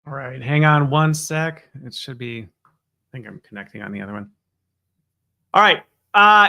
All right, hang on one sec. It should be, I think I'm connecting on the other one. All right.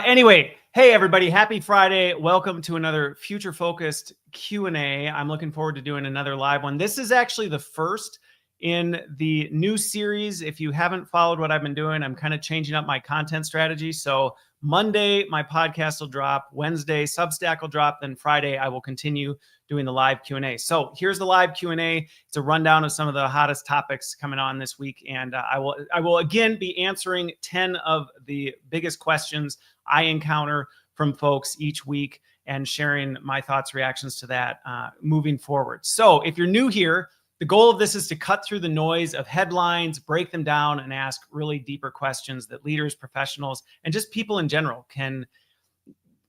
Anyway, hey everybody, happy Friday. Welcome to another future focused Q&A. I'm looking forward to doing another live one. This is actually the first in the new series. If you haven't followed what I've been doing, I'm kind of changing up my content strategy. So Monday, my podcast will drop. Wednesday, Substack will drop. Then Friday, I will continue doing the live Q&A. So here's the live Q&A. It's a rundown of some of the hottest topics coming on this week. And I will again be answering 10 of the biggest questions I encounter from folks each week and sharing my thoughts, reactions to that moving forward. So if you're new here, the goal of this is to cut through the noise of headlines, break them down, and ask really deeper questions that leaders, professionals, and just people in general can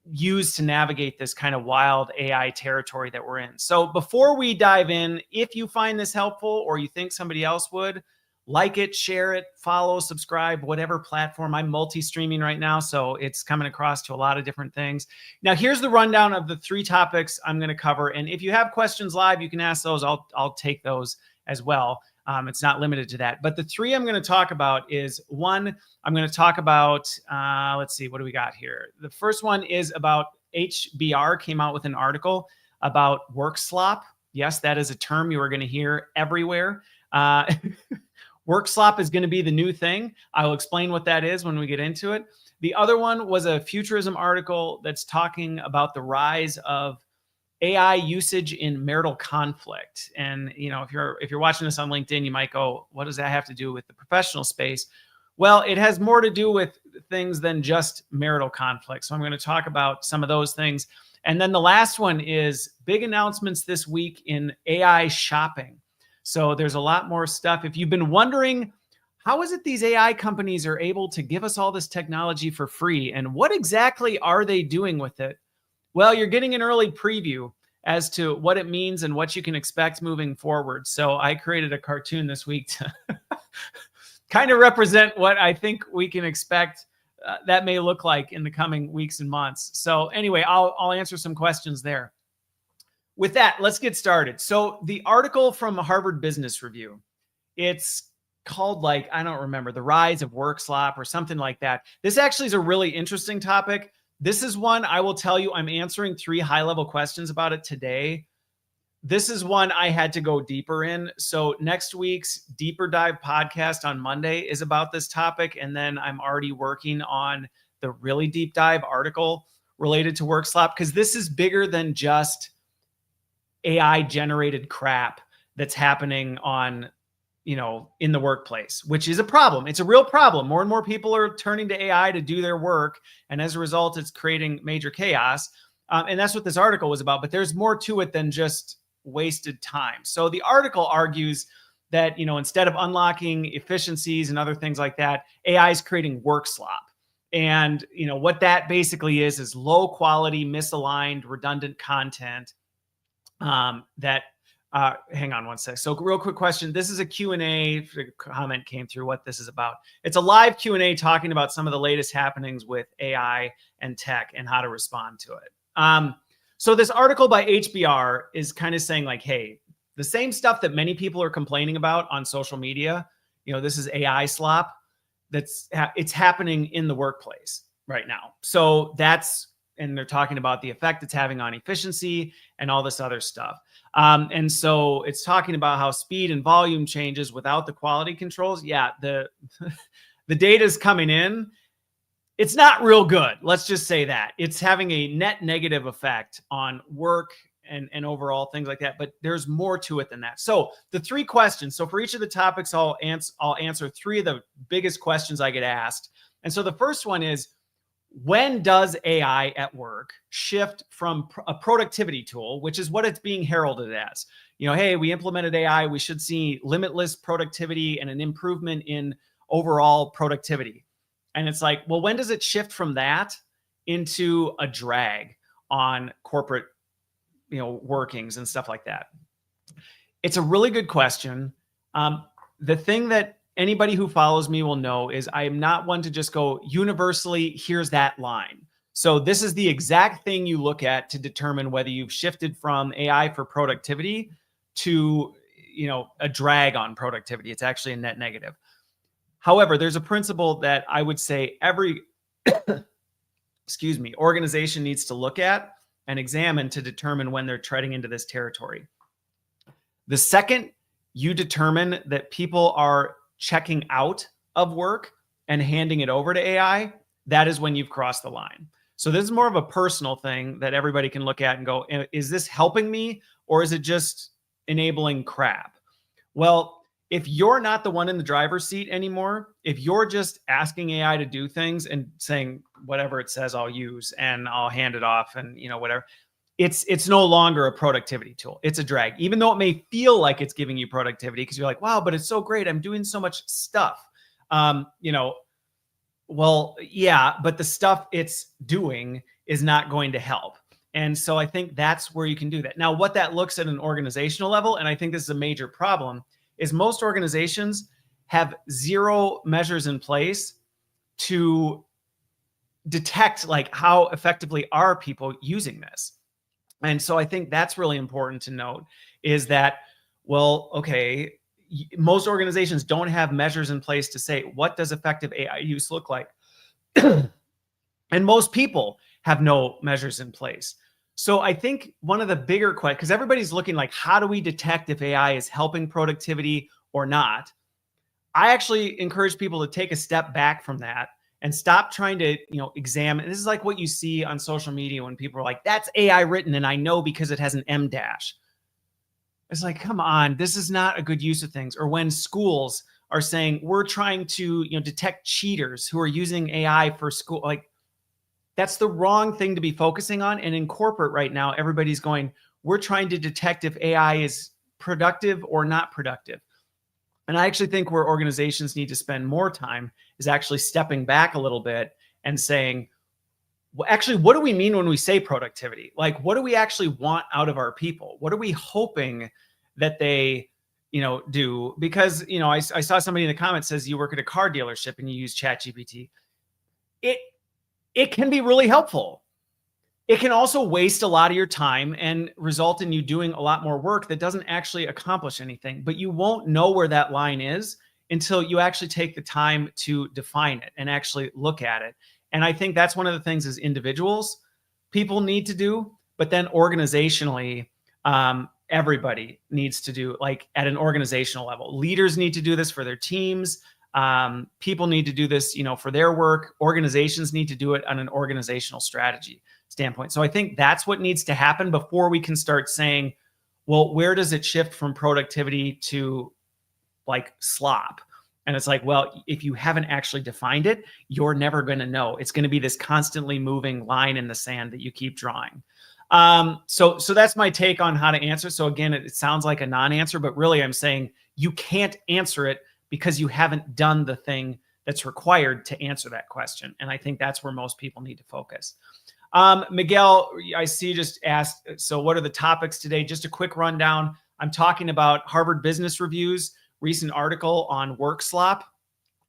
use to navigate this kind of wild AI territory that we're in. So before we dive in, if you find this helpful or you think somebody else would, like it, share it, follow, subscribe, whatever platform. I'm multi-streaming right now, so it's coming across to a lot of different things. Now, here's the rundown of the 3 topics I'm going to cover. And if you have questions live, you can ask those. I'll take those as well. It's not limited to that. But the 3 I'm going to talk about is, one, I'm going to talk about, let's see, what do we got here? The first one is about HBR came out with an article about Workslop. Yes, that is a term you are going to hear everywhere. Workslop is going to be the new thing. I will explain what that is when we get into it. The other one was a Futurism article that's talking about the rise of AI usage in marital conflict. And you know, if you're watching this on LinkedIn, you might go, what does that have to do with the professional space? Well, it has more to do with things than just marital conflict. So I'm going to talk about some of those things. And then the last one is big announcements this week in AI shopping. So there's a lot more stuff. If you've been wondering, how is it these AI companies are able to give us all this technology for free? And what exactly are they doing with it? Well, you're getting an early preview as to what it means and what you can expect moving forward. So I created a cartoon this week to kind of represent what I think we can expect that may look like in the coming weeks and months. So anyway, I'll answer some questions there. With that, let's get started. So the article from Harvard Business Review, it's called, like, I don't remember, The Rise of Workslop or something like that. This actually is a really interesting topic. This is one I will tell you, I'm answering 3 high-level questions about it today. This is one I had to go deeper in. So next week's Deeper Dive podcast on Monday is about this topic. And then I'm already working on the really deep dive article related to Workslop, because this is bigger than just AI generated crap that's happening on, in the workplace, which is a problem. It's a real problem. More and more people are turning to AI to do their work. And as a result, it's creating major chaos. And that's what this article was about. But there's more to it than just wasted time. So the article argues that, instead of unlocking efficiencies and other things like that, AI is creating Workslop. And, what that basically is low quality, misaligned, redundant content hang on one sec. So real quick question. This is a Q&A. Comment came through what this is about. It's a live Q&A talking about some of the latest happenings with AI and tech and how to respond to it. So this article by HBR is kind of saying, like, hey, the same stuff that many people are complaining about on social media, this is AI slop, it's happening in the workplace right now. So and they're talking about the effect it's having on efficiency and all this other stuff. And so it's talking about how speed and volume changes without the quality controls. Yeah, the data is coming in. It's not real good. Let's just say that. It's having a net negative effect on work and overall things like that. But there's more to it than that. So the 3 questions. So for each of the topics, I'll answer 3 of the biggest questions I get asked. And so the first one is, when does AI at work shift from a productivity tool, which is what it's being heralded as? Hey, we implemented AI, we should see limitless productivity and an improvement in overall productivity. And it's like, well, when does it shift from that into a drag on corporate, workings and stuff like that? It's a really good question. The thing that anybody who follows me will know is I am not one to just go universally, here's that line. So this is the exact thing you look at to determine whether you've shifted from AI for productivity to, a drag on productivity. It's actually a net negative. However, there's a principle that I would say every organization needs to look at and examine to determine when they're treading into this territory. The second you determine that people are checking out of work and handing it over to AI, that is when you've crossed the line. So this is more of a personal thing that everybody can look at and go, is this helping me or is it just enabling crap? Well, if you're not the one in the driver's seat anymore, if you're just asking AI to do things and saying whatever it says I'll use and I'll hand it off and whatever, it's no longer a productivity tool. It's a drag, even though it may feel like it's giving you productivity because you're like, wow, but it's so great. I'm doing so much stuff. Well, yeah, but the stuff it's doing is not going to help. And so I think that's where you can do that. Now, what that looks at an organizational level, and I think this is a major problem, is most organizations have zero measures in place to detect like how effectively are people using this. And so I think that's really important to note is that, well, okay, most organizations don't have measures in place to say, what does effective AI use look like? And most people have no measures in place. So I think one of the bigger questions, because everybody's looking like, how do we detect if AI is helping productivity or not? I actually encourage people to take a step back from that and stop trying to, examine. This is like what you see on social media when people are like, that's AI written and I know because it has an M dash. It's like, come on, this is not a good use of things. Or when schools are saying we're trying to, detect cheaters who are using AI for school, like that's the wrong thing to be focusing on. And in corporate right now, everybody's going, we're trying to detect if AI is productive or not productive. And I actually think where organizations need to spend more time is actually stepping back a little bit and saying, well, actually, what do we mean when we say productivity? Like, what do we actually want out of our people? What are we hoping that they, do? Because, I saw somebody in the comments says you work at a car dealership and you use ChatGPT. It can be really helpful. It can also waste a lot of your time and result in you doing a lot more work that doesn't actually accomplish anything, but you won't know where that line is until you actually take the time to define it and actually look at it. And I think that's one of the things as individuals, people need to do, but then organizationally, everybody needs to do, like at an organizational level. Leaders need to do this for their teams. People need to do this, for their work. Organizations need to do it on an organizational strategy standpoint. So I think that's what needs to happen before we can start saying, well, where does it shift from productivity to like slop? And it's like, well, if you haven't actually defined it, you're never going to know. It's going to be this constantly moving line in the sand that you keep drawing. So that's my take on how to answer. So again, it sounds like a non-answer, but really I'm saying you can't answer it because you haven't done the thing that's required to answer that question. And I think that's where most people need to focus. Miguel, I see just asked, so what are the topics today? Just a quick rundown. I'm talking about Harvard Business Review's recent article on Workslop,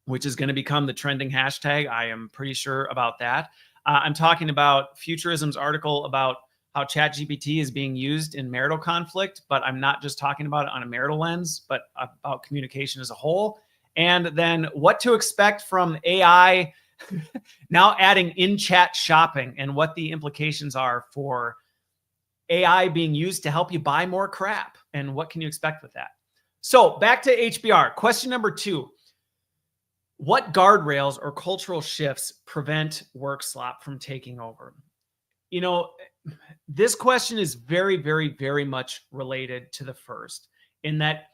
which is going to become the trending hashtag. I am pretty sure about that. I'm talking about Futurism's article about how ChatGPT is being used in marital conflict, but I'm not just talking about it on a marital lens, but about communication as a whole. And then what to expect from AI now adding in-chat shopping and what the implications are for AI being used to help you buy more crap and what can you expect with that? So back to HBR. Question number 2. What guardrails or cultural shifts prevent Workslop from taking over? This question is very, very, very much related to the first in that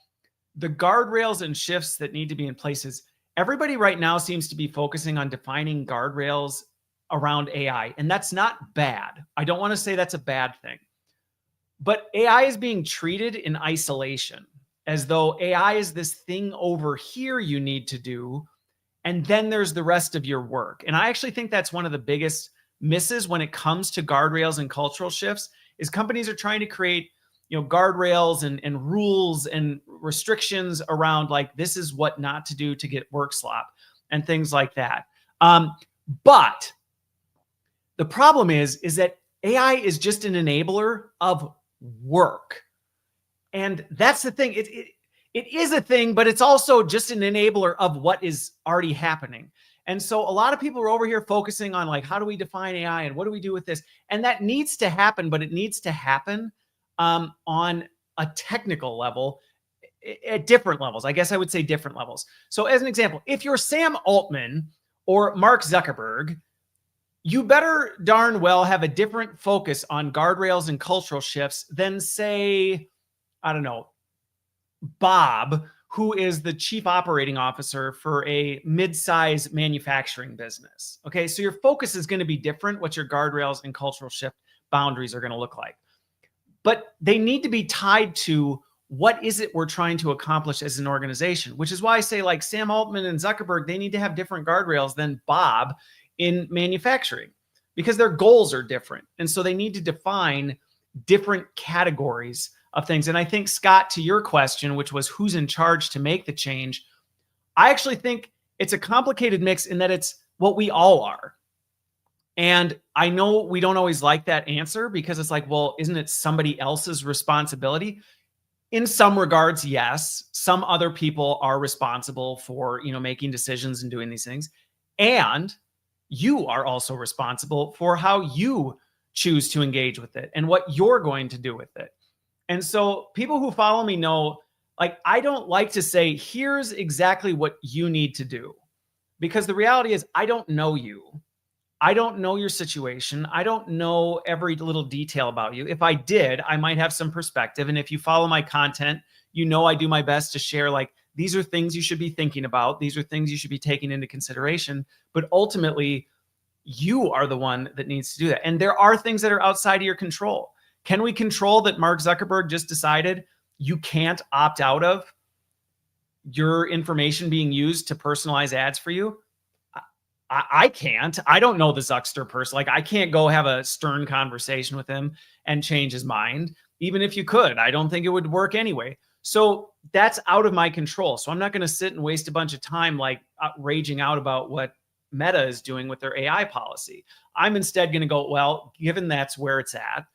the guardrails and shifts that need to be in place is everybody right now seems to be focusing on defining guardrails around AI, and that's not bad. I don't want to say that's a bad thing, but AI is being treated in isolation as though AI is this thing over here you need to do, and then there's the rest of your work. And I actually think that's one of the biggest misses when it comes to guardrails and cultural shifts is companies are trying to create guardrails and rules and restrictions around like this is what not to do to get Workslop and things like that. But the problem is that AI is just an enabler of work. And that's the thing. it is a thing, but it's also just an enabler of what is already happening. And so a lot of people are over here focusing on like, how do we define AI and what do we do with this? And that needs to happen, but it needs to happen on a technical level at different levels. I guess I would say different levels. So as an example, if you're Sam Altman or Mark Zuckerberg, you better darn well have a different focus on guardrails and cultural shifts than, say, I don't know, Bob, who is the chief operating officer for a mid-size manufacturing business. Okay, so your focus is going to be different, what your guardrails and cultural shift boundaries are going to look like. But they need to be tied to what is it we're trying to accomplish as an organization, which is why I say like Sam Altman and Zuckerberg, they need to have different guardrails than Bob in manufacturing because their goals are different. And so they need to define different categories of things. And I think, Scott, to your question, which was who's in charge to make the change, I actually think it's a complicated mix in that it's what we all are. And I know we don't always like that answer because it's like, well, isn't it somebody else's responsibility? In some regards, yes. Some other people are responsible for, making decisions and doing these things. And you are also responsible for how you choose to engage with it and what you're going to do with it. And so people who follow me know, like, I don't like to say, here's exactly what you need to do. Because the reality is, I don't know you. I don't know your situation. I don't know every little detail about you. If I did, I might have some perspective. And if you follow my content, I do my best to share, like, these are things you should be thinking about. These are things you should be taking into consideration. But ultimately, you are the one that needs to do that. And there are things that are outside of your control. Can we control that Mark Zuckerberg just decided you can't opt out of your information being used to personalize ads for you? I can't. I don't know the Zuckster person. Like, I can't go have a stern conversation with him and change his mind. Even if you could, I don't think it would work anyway. So that's out of my control. So I'm not going to sit and waste a bunch of time like raging out about what Meta is doing with their AI policy. I'm instead going to go, well, given that's where it's at,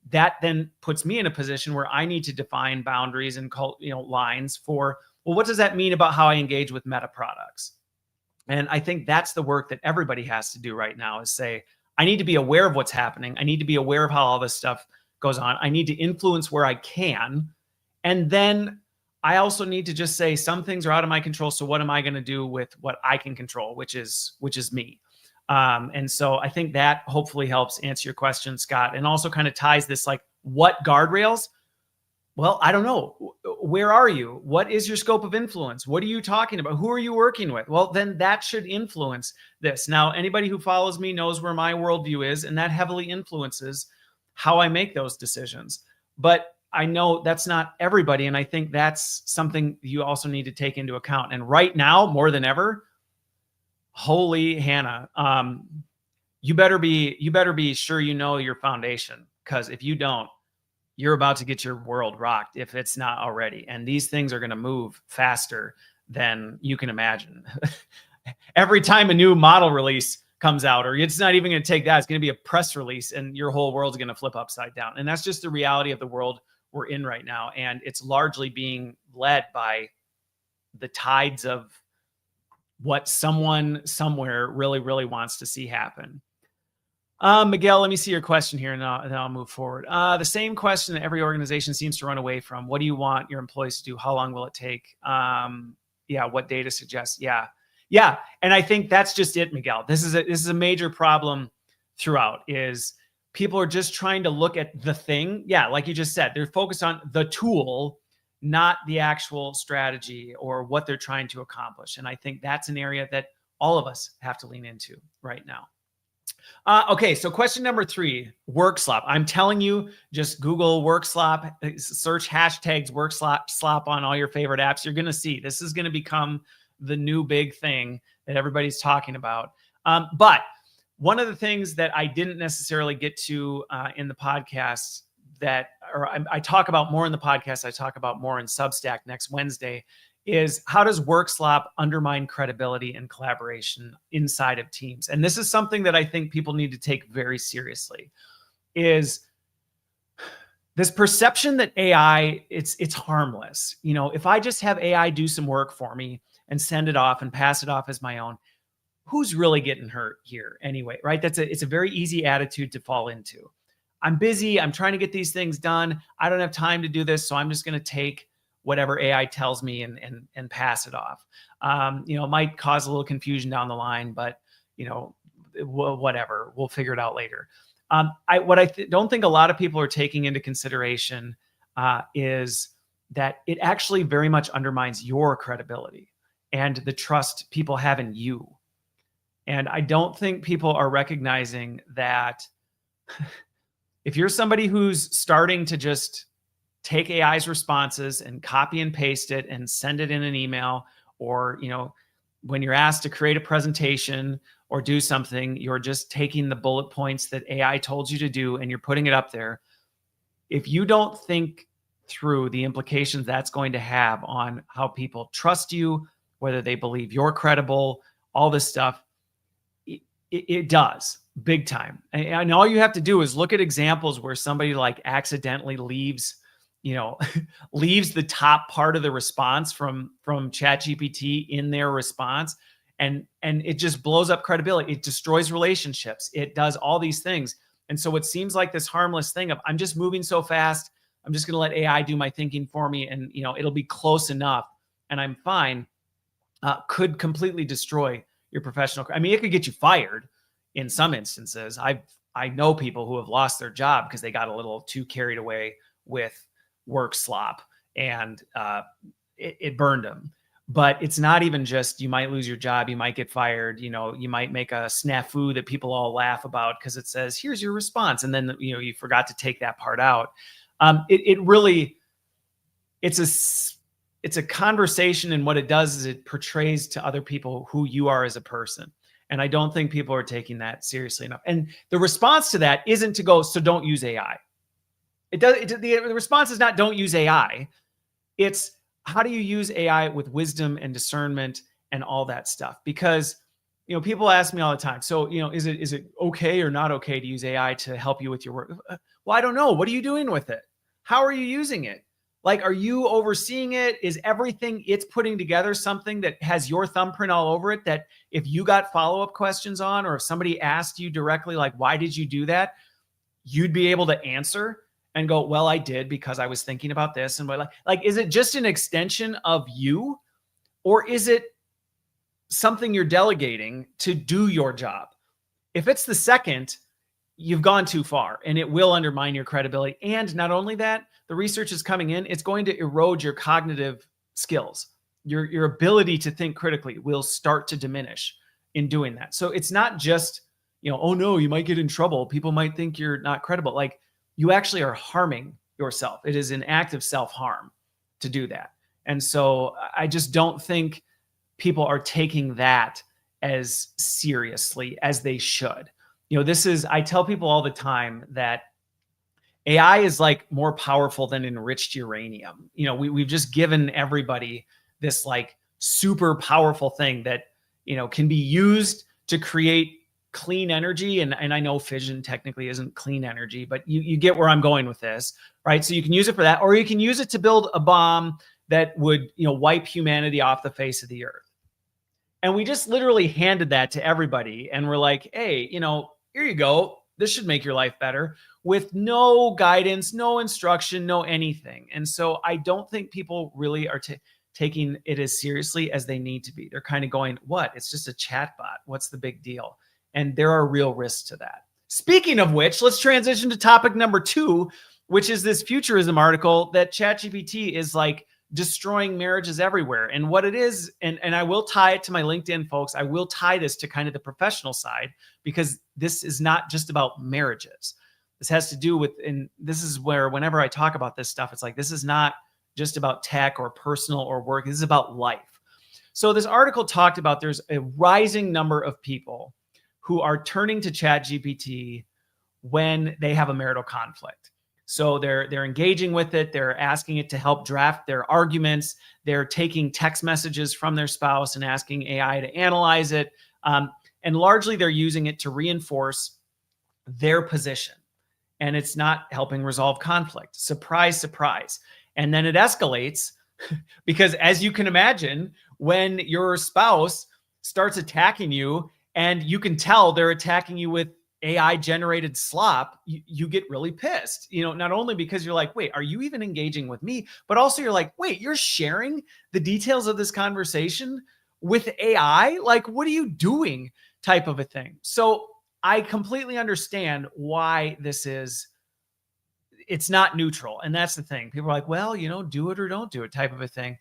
that then puts me in a position where I need to define boundaries and lines for, well, what does that mean about how I engage with Meta products? And I think that's the work that everybody has to do right now is say, I need to be aware of what's happening. I need to be aware of how all this stuff goes on. I need to influence where I can. And then I also need to just say some things are out of my control. So what am I going to do with what I can control, which is me? And so I think that hopefully helps answer your question, Scott, and also kind of ties this, like, what guardrails? Well, I don't know. Where are you? What is your scope of influence? What are you talking about? Who are you working with? Well, then that should influence this. Now, anybody who follows me knows where my worldview is, and that heavily influences how I make those decisions. But I know that's not everybody, and I think that's something you also need to take into account. And right now, more than ever, holy Hannah, you better be sure you know your foundation, because if you don't, you're about to get your world rocked if it's not already. And these things are going to move faster than you can imagine. Every time a new model release comes out, or it's not even going to take that, it's going to be a press release and your whole world's going to flip upside down. And that's just the reality of the world we're in right now. And it's largely being led by the tides of what someone somewhere really, really wants to see happen. Miguel, let me see your question here, and then I'll move forward. The same question that every organization seems to run away from. What do you want your employees to do? How long will it take? What data suggests? Yeah. And I think that's just it, Miguel. This is a major problem throughout, is people are just trying to look at the thing. Yeah, like you just said, they're focused on the tool, not the actual strategy or what they're trying to accomplish. And I think that's an area that all of us have to lean into right now. Okay, so question number 3, Workslop. I'm telling you, just Google Workslop, search hashtags Workslop on all your favorite apps. You're going to see this is going to become the new big thing that everybody's talking about. But one of the things that I didn't necessarily get to in the podcast I talk about more in the podcast, I talk about more in Substack next Wednesday, is how does Workslop undermine credibility and collaboration inside of teams? And this is something that I think people need to take very seriously, is this perception that AI, it's harmless. If I just have AI do some work for me and send it off and pass it off as my own, who's really getting hurt here anyway, right? It's a very easy attitude to fall into. I'm busy. I'm trying to get these things done. I don't have time to do this, so I'm just going to take whatever AI tells me and pass it off. It might cause a little confusion down the line, but whatever. We'll figure it out later. Don't think a lot of people are taking into consideration is that it actually very much undermines your credibility and the trust people have in you. And I don't think people are recognizing that if you're somebody who's starting to just take AI's responses and copy and paste it and send it in an email, or, when you're asked to create a presentation or do something, you're just taking the bullet points that AI told you to do and you're putting it up there. If you don't think through the implications that's going to have on how people trust you, whether they believe you're credible, all this stuff, it does big time. And all you have to do is look at examples where somebody like accidentally leaves the top part of the response from ChatGPT in their response. And it just blows up credibility. It destroys relationships. It does all these things. And so it seems like this harmless thing of, I'm just moving so fast, I'm just going to let AI do my thinking for me, and it'll be close enough and I'm fine, could completely destroy your professional. I mean, it could get you fired in some instances. I know people who have lost their job because they got a little too carried away with Workslop, and it burned them. But it's not even just, you might lose your job, you might get fired, you might make a snafu that people all laugh about because it says, here's your response, and then you forgot to take that part out. It's a conversation, and what it does is it portrays to other people who you are as a person. And I don't think people are taking that seriously enough. And the response to that isn't to go, so don't use AI. The response is not don't use AI. It's, how do you use AI with wisdom and discernment and all that stuff? Because, people ask me all the time, so, is it okay or not okay to use AI to help you with your work? Well, I don't know. What are you doing with it? How are you using it? Like, are you overseeing it? Is everything it's putting together something that has your thumbprint all over it, that if you got follow-up questions on, or if somebody asked you directly, like, why did you do that? You'd be able to answer and go, well, I did because I was thinking about this. And like, is it just an extension of you, or is it something you're delegating to do your job? If it's the second, you've gone too far, and it will undermine your credibility. And not only that, the research is coming in, it's going to erode your cognitive skills. Your ability to think critically will start to diminish in doing that. So it's not just, oh no, you might get in trouble, people might think you're not credible. Like, you actually are harming yourself. It is an act of self-harm to do that. And so I just don't think people are taking that as seriously as they should. I tell people all the time that AI is like more powerful than enriched uranium. We've just given everybody this like super powerful thing that, can be used to create clean energy. And I know fission technically isn't clean energy, but you get where I'm going with this, right? So you can use it for that, or you can use it to build a bomb that would, wipe humanity off the face of the earth. And we just literally handed that to everybody. And we're like, hey, here you go. This should make your life better, with no guidance, no instruction, no anything. And so I don't think people really are taking it as seriously as they need to be. They're kind of going, what? It's just a chatbot. What's the big deal? And there are real risks to that. Speaking of which, let's transition to topic number 2, which is this futurism article that ChatGPT is like destroying marriages everywhere. And what it is, and I will tie it to my LinkedIn folks, I will tie this to kind of the professional side, because this is not just about marriages. This has to do with, and this is where whenever I talk about this stuff, it's like, this is not just about tech or personal or work. This is about life. So this article talked about there's a rising number of people who are turning to ChatGPT when they have a marital conflict. So they're engaging with it. They're asking it to help draft their arguments. They're taking text messages from their spouse and asking AI to analyze it. And largely they're using it to reinforce their position. and it's not helping resolve conflict. Surprise, surprise. And then it escalates because, as you can imagine, when your spouse starts attacking you and you can tell they're attacking you with AI generated slop, you get really pissed, not only because you're like, wait, are you even engaging with me? But also you're like, wait, you're sharing the details of this conversation with AI? Like, what are you doing? Type of a thing. So I completely understand why it's not neutral. And that's the thing. People are like, well, do it or don't do it type of a thing.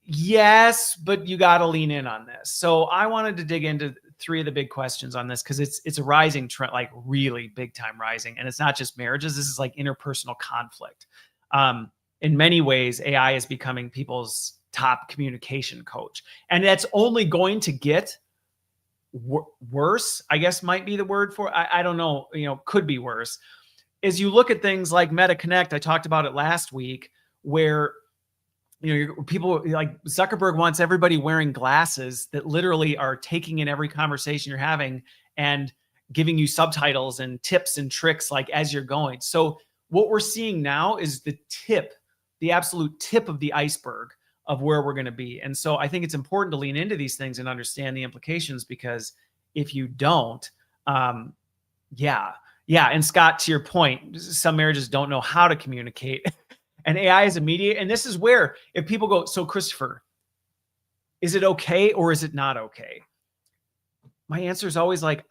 Yes, but you got to lean in on this. So I wanted to dig into three of the big questions on this because it's a rising trend, like really big time rising. And it's not just marriages. This is like interpersonal conflict. In many ways, AI is becoming people's top communication coach. And that's only going to get worse, I guess might be the word for it. I don't know, could be worse. As you look at things like Meta Connect, I talked about it last week, where people like Zuckerberg wants everybody wearing glasses that literally are taking in every conversation you're having and giving you subtitles and tips and tricks like as you're going. So what we're seeing now is the absolute tip of the iceberg of where we're going to be. And so I think it's important to lean into these things and understand the implications, because if you don't, yeah. And Scott, to your point, some marriages don't know how to communicate. And AI is immediate. And this is where, if people go, so Christopher, is it okay or is it not okay? My answer is always like,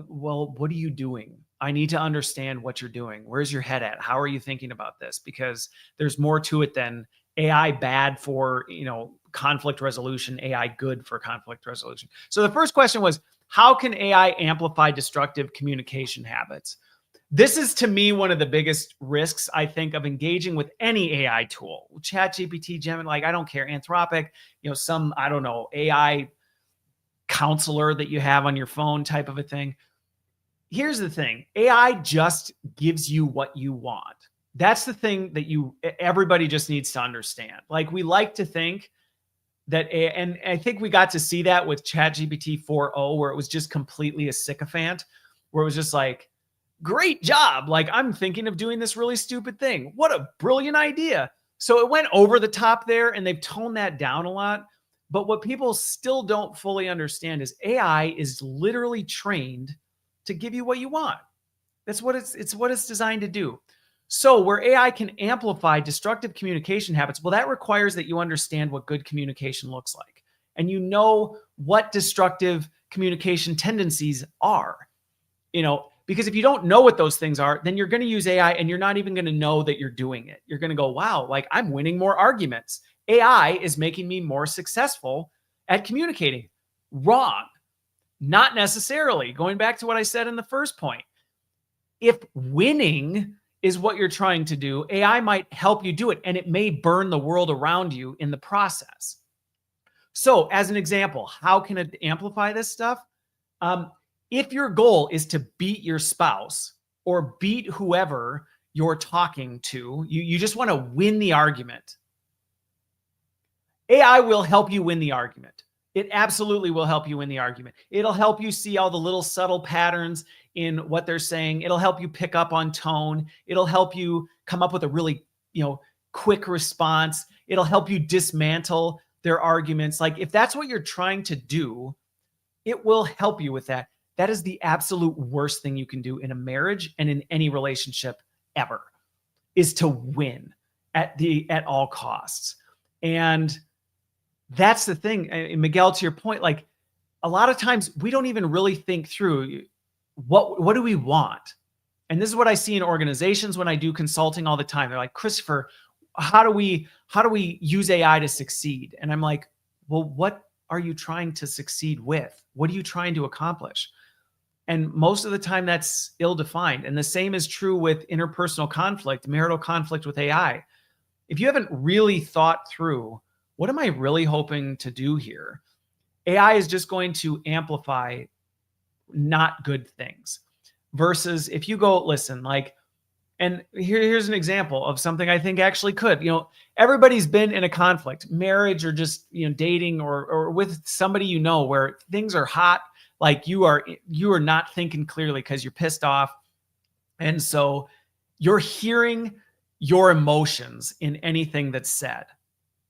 well, what are you doing? I need to understand what you're doing. Where's your head at? How are you thinking about this? Because there's more to it than AI bad for, conflict resolution, AI good for conflict resolution. So the first question was, how can AI amplify destructive communication habits? This is, to me, one of the biggest risks, I think, of engaging with any AI tool. ChatGPT, Gemini, I don't care. Anthropic, some, I don't know, AI counselor that you have on your phone type of a thing. Here's the thing. AI just gives you what you want. That's the thing that everybody just needs to understand. Like, we like to think that, and I think we got to see that with ChatGPT 4.0, where it was just completely a sycophant, where it was just like, great job. Like, I'm thinking of doing this really stupid thing. What a brilliant idea. So it went over the top there, and they've toned that down a lot. But what people still don't fully understand is AI is literally trained to give you what you want. That's what it's designed to do. So where AI can amplify destructive communication habits, well, that requires that you understand what good communication looks like. And you know what destructive communication tendencies are. Because if you don't know what those things are, then you're going to use AI and you're not even going to know that you're doing it. You're going to go, wow, like, I'm winning more arguments. AI is making me more successful at communicating. Wrong. Not necessarily. Going back to what I said in the first point. If winning is what you're trying to do, AI might help you do it, and it may burn the world around you in the process. So as an example, how can it amplify this stuff? If your goal is to beat your spouse or beat whoever you're talking to, you just want to win the argument, AI will help you win the argument. It absolutely will help you win the argument. It'll help you see all the little subtle patterns in what they're saying. It'll help you pick up on tone. It'll help you come up with a really, quick response. It'll help you dismantle their arguments. Like, if that's what you're trying to do, it will help you with that. That is the absolute worst thing you can do in a marriage and in any relationship ever, is to win at all costs. And that's the thing. And Miguel, to your point, like, a lot of times we don't even really think through what do we want? And this is what I see in organizations when I do consulting all the time. They're like, Christopher, how do we use AI to succeed? And I'm like, well, what are you trying to succeed with? What are you trying to accomplish? And most of the time that's ill-defined. And the same is true with interpersonal conflict, marital conflict with AI. If you haven't really thought through, what am I really hoping to do here? AI is just going to amplify not good things. Versus if you go, listen, like, and here's an example of something I think actually could. Everybody's been in a conflict, marriage or just dating or with somebody where things are hot, like you are not thinking clearly because you're pissed off. And so you're hearing your emotions in anything that's said.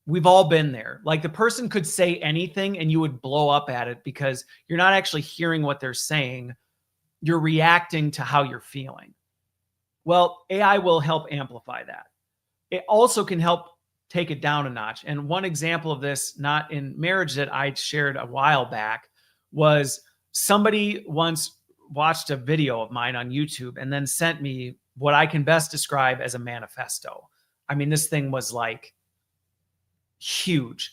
We've all been there. Like the person could say anything and you would blow up at it because you're not actually hearing what they're saying. You're reacting to how you're feeling. Well, AI will help amplify that. It also can help take it down a notch. And one example of this, not in marriage, that I shared a while back, was somebody once watched a video of mine on YouTube and then sent me what I can best describe as a manifesto. I mean, this thing was like huge.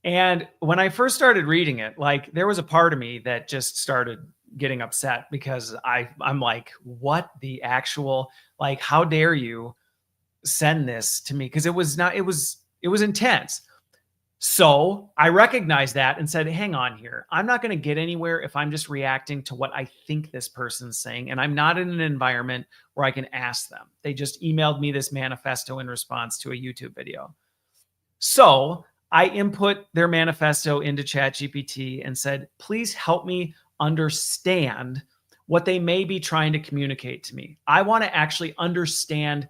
And when I first started reading it, like there was a part of me that just started getting upset because I'm like, what the actual, like, how dare you send this to me? Because it was intense. So I recognized that and said, hang on here. I'm not going to get anywhere if I'm just reacting to what I think this person's saying. And I'm not in an environment where I can ask them. They just emailed me this manifesto in response to a YouTube video. So I input their manifesto into ChatGPT and said, please help me understand what they may be trying to communicate to me. I want to actually understand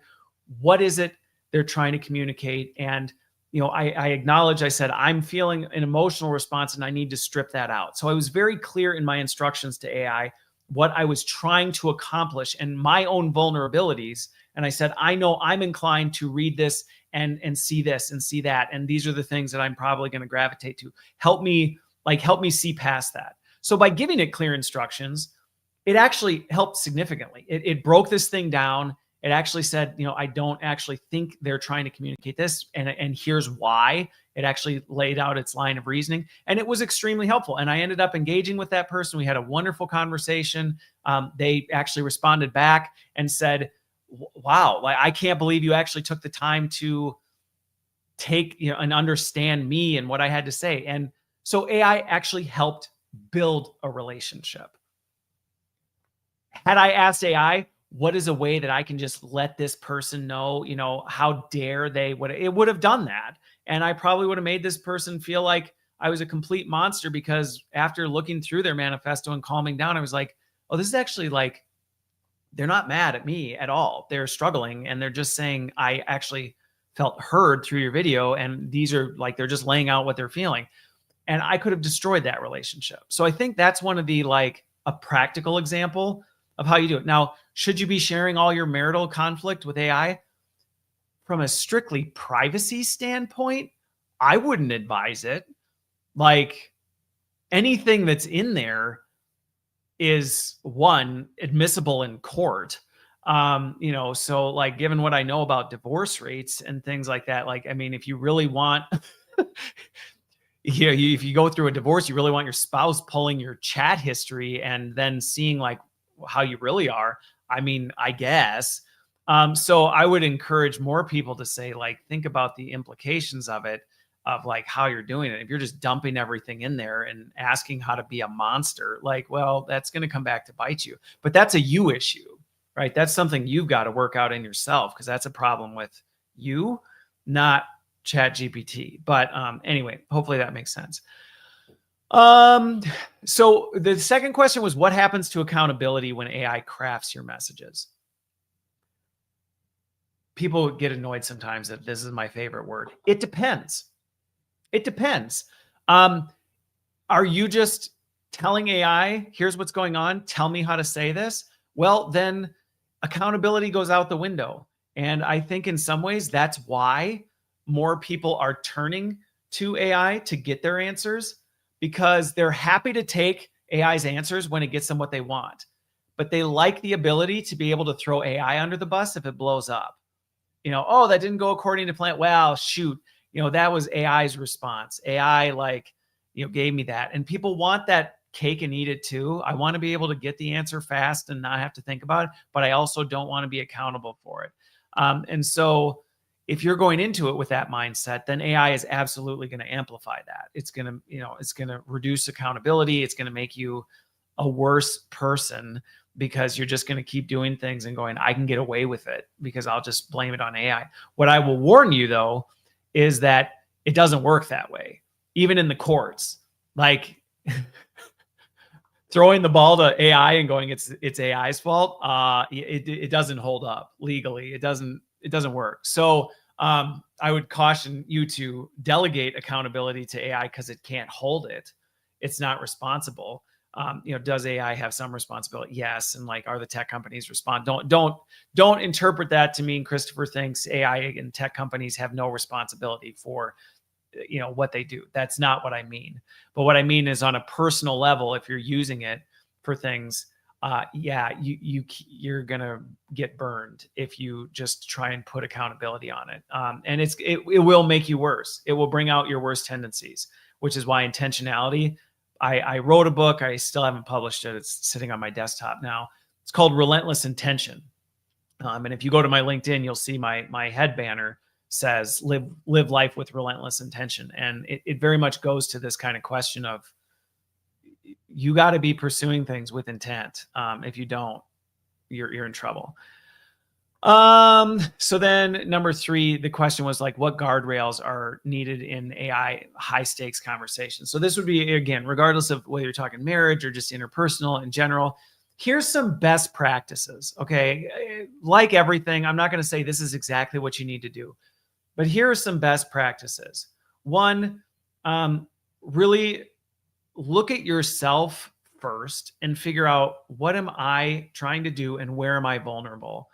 what is it they're trying to communicate. And I acknowledge, I said, I'm feeling an emotional response and I need to strip that out. So I was very clear in my instructions to AI what I was trying to accomplish and my own vulnerabilities. And I said, I know I'm inclined to read this and see this and see that. And these are the things that I'm probably going to gravitate to. Help me see past that. So by giving it clear instructions, it actually helped significantly. It broke this thing down. It actually said, I don't actually think they're trying to communicate this. And here's why. It actually laid out its line of reasoning. And it was extremely helpful. And I ended up engaging with that person. We had a wonderful conversation. They actually responded back and said, wow, like I can't believe you actually took the time to take, and understand me and what I had to say. And so AI actually helped build a relationship. Had I asked AI, what is a way that I can just let this person know, how dare they, it would have done that. And I probably would have made this person feel like I was a complete monster, because after looking through their manifesto and calming down, I was like, oh, this is actually like, they're not mad at me at all. They're struggling and they're just saying, I actually felt heard through your video. And these are like, they're just laying out what they're feeling. And I could have destroyed that relationship. So I think that's one of the, like, a practical example of how you do it. Now, should you be sharing all your marital conflict with AI? From a strictly privacy standpoint, I wouldn't advise it. Like, anything that's in there is, one, admissible in court. So like, given what I know about divorce rates and things like that, like, I mean, if you really want, if you go through a divorce, you really want your spouse pulling your chat history and then seeing like how you really are. I mean, I guess. So I would encourage more people to say, like, think about the implications of it, of like how you're doing it. If you're just dumping everything in there and asking how to be a monster, like, well, that's going to come back to bite you. But that's a you issue, right? That's something you've got to work out in yourself, because that's a problem with you, not ChatGPT. But anyway, hopefully that makes sense. So the second question was, what happens to accountability when AI crafts your messages? People get annoyed sometimes that this is my favorite word. It depends. It depends. Are you just telling AI, here's what's going on, tell me how to say this? Well, then accountability goes out the window. And I think in some ways that's why more people are turning to AI to get their answers, because they're happy to take AI's answers when it gets them what they want. But they like the ability to be able to throw AI under the bus if it blows up. Oh, that didn't go according to plan. Well, shoot, that was AI's response. AI gave me that. And people want that cake and eat it too. I want to be able to get the answer fast and not have to think about it, but I also don't want to be accountable for it. And so if you're going into it with that mindset, then AI is absolutely going to amplify that. It's going to, it's going to reduce accountability. It's going to make you a worse person, because you're just going to keep doing things and going, I can get away with it because I'll just blame it on AI. What I will warn you, though, is that it doesn't work that way, even in the courts. Like, throwing the ball to AI and going, it's AI's fault. It doesn't hold up legally. It doesn't work. So I would caution you to delegate accountability to AI because it can't hold it. It's not responsible. Does AI have some responsibility? Yes. And like, are the tech companies respond? Don't interpret that to mean Christopher thinks AI and tech companies have no responsibility for what they do. That's not what I mean. But what I mean is on a personal level, if you're using it for things, you're gonna get burned if you just try and put accountability on it. And it will make you worse. It will bring out your worst tendencies, which is why intentionality. I wrote a book. I still haven't published it. It's sitting on my desktop now. It's called Relentless Intention. And if you go to my LinkedIn, you'll see my head banner says live life with relentless intention. And it very much goes to this kind of question of, you got to be pursuing things with intent. If you don't, you're in trouble. So then number 3, the question was like, what guardrails are needed in AI high stakes conversations? So this would be, again, regardless of whether you're talking marriage or just interpersonal in general, here's some best practices. Okay. Like everything, I'm not going to say this is exactly what you need to do, but here are some best practices. 1, really look at yourself first and figure out, what am I trying to do and where am I vulnerable?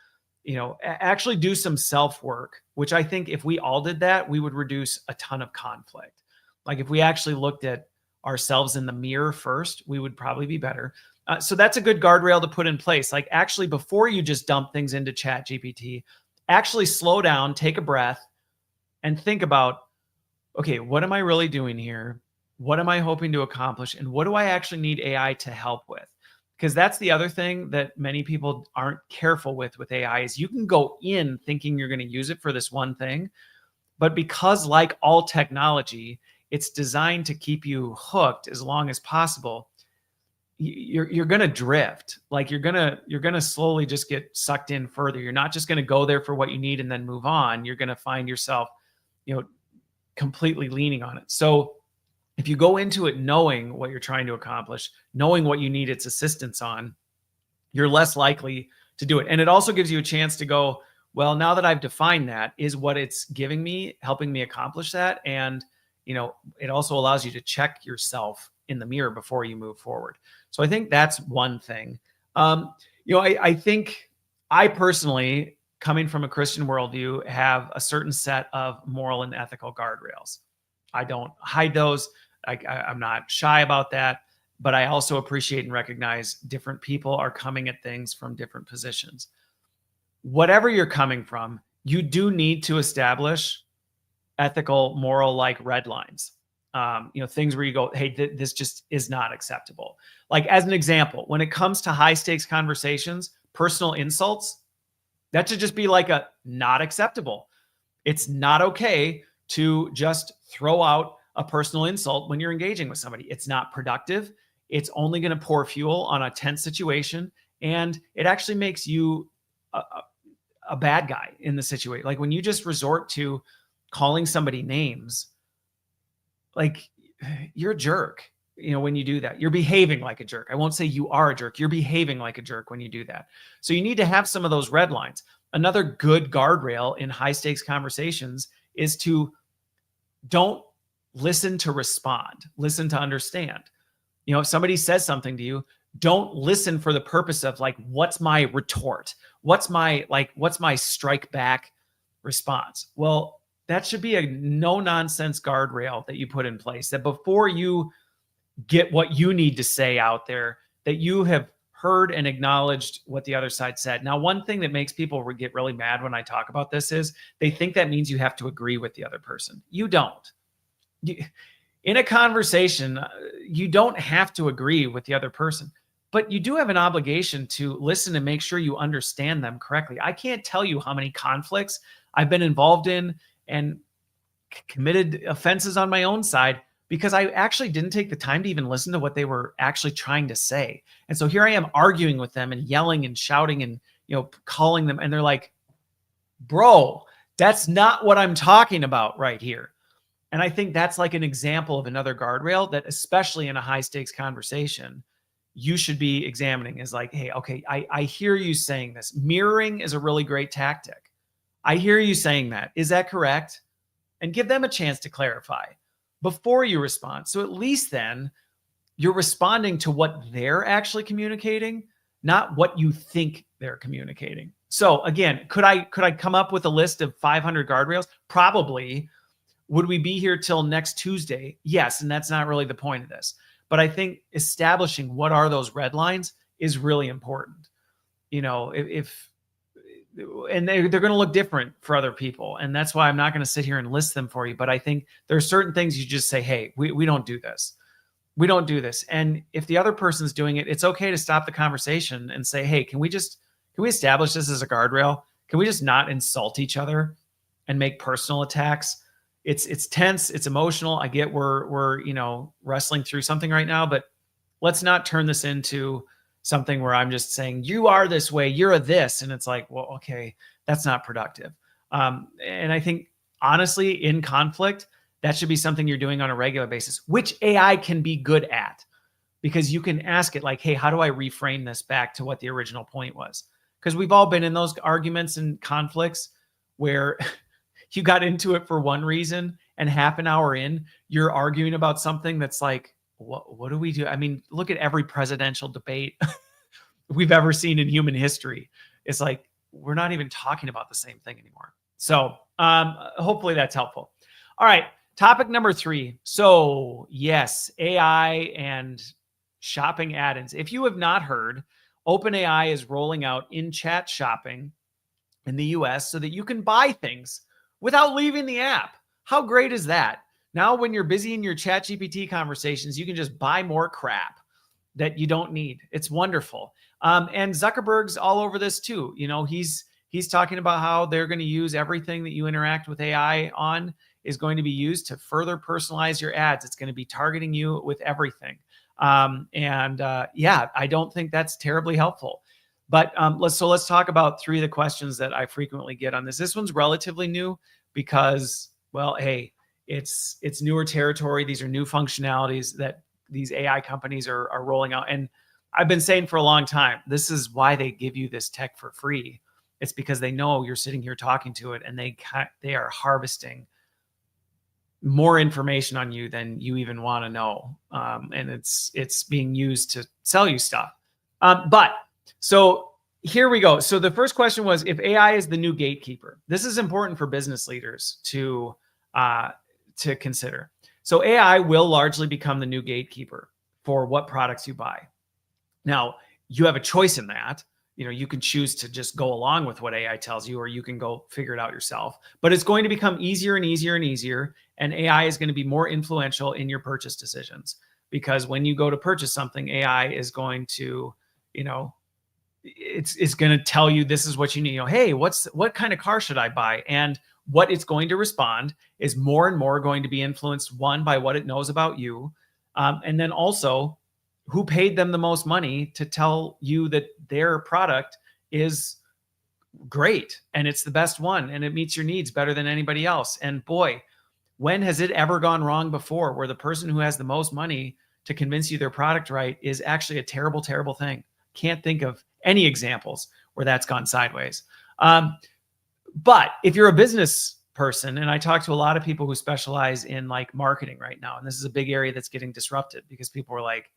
Actually do some self-work, which I think if we all did that, we would reduce a ton of conflict. Like if we actually looked at ourselves in the mirror first, we would probably be better. So that's a good guardrail to put in place. Like actually, before you just dump things into ChatGPT, actually slow down, take a breath, and think about, okay, what am I really doing here? What am I hoping to accomplish? And what do I actually need AI to help with? Because that's the other thing that many people aren't careful with AI is you can go in thinking you're going to use it for this one thing, but because like all technology, it's designed to keep you hooked as long as possible. You're going to drift. Like you're going to slowly just get sucked in further. You're not just going to go there for what you need and then move on. You're going to find yourself, completely leaning on it. So if you go into it knowing what you're trying to accomplish, knowing what you need its assistance on, you're less likely to do it. And it also gives you a chance to go, well, now that I've defined that, is what it's giving me helping me accomplish that? And, it also allows you to check yourself in the mirror before you move forward. So I think that's one thing. I think I personally, coming from a Christian worldview, have a certain set of moral and ethical guardrails. I don't hide those. I'm not shy about that, but I also appreciate and recognize different people are coming at things from different positions. Whatever you're coming from, you do need to establish ethical, moral, like red lines. Things where you go, hey, this just is not acceptable. Like as an example, when it comes to high stakes conversations, personal insults, that should just be like a not acceptable. It's not okay to just throw out a personal insult when you're engaging with somebody. It's not productive. It's only going to pour fuel on a tense situation. And it actually makes you a bad guy in the situation. Like when you just resort to calling somebody names, like you're a jerk. When you do that, you're behaving like a jerk. I won't say you are a jerk. You're behaving like a jerk when you do that. So you need to have some of those red lines. Another good guardrail in high stakes conversations is to don't listen to respond, listen to understand. If somebody says something to you, don't listen for the purpose of like, what's my retort? What's my strike back response? Well, that should be a no nonsense guardrail that you put in place, that before you get what you need to say out there, that you have heard and acknowledged what the other side said. Now, one thing that makes people get really mad when I talk about this is they think that means you have to agree with the other person. You don't. In a conversation, you don't have to agree with the other person, but you do have an obligation to listen and make sure you understand them correctly. I can't tell you how many conflicts I've been involved in and committed offenses on my own side because I actually didn't take the time to even listen to what they were actually trying to say. And so here I am arguing with them and yelling and shouting and, calling them. And they're like, bro, that's not what I'm talking about right here. And I think that's like an example of another guardrail that, especially in a high stakes conversation, you should be examining is like, hey, okay, I hear you saying this. Mirroring is a really great tactic. I hear you saying that. Is that correct? And give them a chance to clarify before you respond. So at least then you're responding to what they're actually communicating, not what you think they're communicating. So again, could I come up with a list of 500 guardrails? Probably. Would we be here till next Tuesday? Yes, and that's not really the point of this. But I think establishing what are those red lines is really important. If and they're going to look different for other people. And that's why I'm not going to sit here and list them for you. But I think there are certain things you just say, hey, we don't do this. We don't do this. And if the other person's doing it, it's okay to stop the conversation and say, hey, can we establish this as a guardrail? Can we just not insult each other and make personal attacks? It's tense, it's emotional. I get we're wrestling through something right now, but let's not turn this into something where I'm just saying, you are this way, you're a this. And it's like, well, okay, that's not productive. And I think honestly, in conflict, that should be something you're doing on a regular basis, which AI can be good at, because you can ask it like, hey, how do I reframe this back to what the original point was? Because we've all been in those arguments and conflicts where you got into it for one reason and half an hour in, you're arguing about something that's like, what do we do? I mean, look at every presidential debate we've ever seen in human history. It's like, we're not even talking about the same thing anymore. So hopefully that's helpful. All right. Topic number 3. So yes, AI and shopping add-ins. If you have not heard, OpenAI is rolling out in-chat shopping in the US so that you can buy things without leaving the app. How great is that? Now, when you're busy in your ChatGPT conversations, you can just buy more crap that you don't need. It's wonderful. And Zuckerberg's all over this too. He's talking about how they're going to use everything that you interact with AI on is going to be used to further personalize your ads. It's going to be targeting you with everything. Yeah, I don't think that's terribly helpful. But let's talk about 3 of the questions that I frequently get on this. This one's relatively new because, well, hey, it's newer territory. These are new functionalities that these AI companies are rolling out. And I've been saying for a long time, this is why they give you this tech for free. It's because they know you're sitting here talking to it, and they are harvesting more information on you than you even want to know. And it's being used to sell you stuff. So here we go. So the first question was, if AI is the new gatekeeper, this is important for business leaders to consider. So AI will largely become the new gatekeeper for what products you buy. Now, you have a choice in that. You can choose to just go along with what AI tells you, or you can go figure it out yourself. But it's going to become easier and easier and easier. And AI is going to be more influential in your purchase decisions, because when you go to purchase something, AI is going to, it's going to tell you this is what you need. Hey, what kind of car should I buy? And what it's going to respond is more and more going to be influenced, one, by what it knows about you, and then also who paid them the most money to tell you that their product is great and it's the best one and it meets your needs better than anybody else. And boy, when has it ever gone wrong before, where the person who has the most money to convince you their product right is actually a terrible, terrible thing? Can't think of any examples where that's gone sideways. But if you're a business person, and I talk to a lot of people who specialize in like marketing right now, and this is a big area that's getting disrupted because people are like,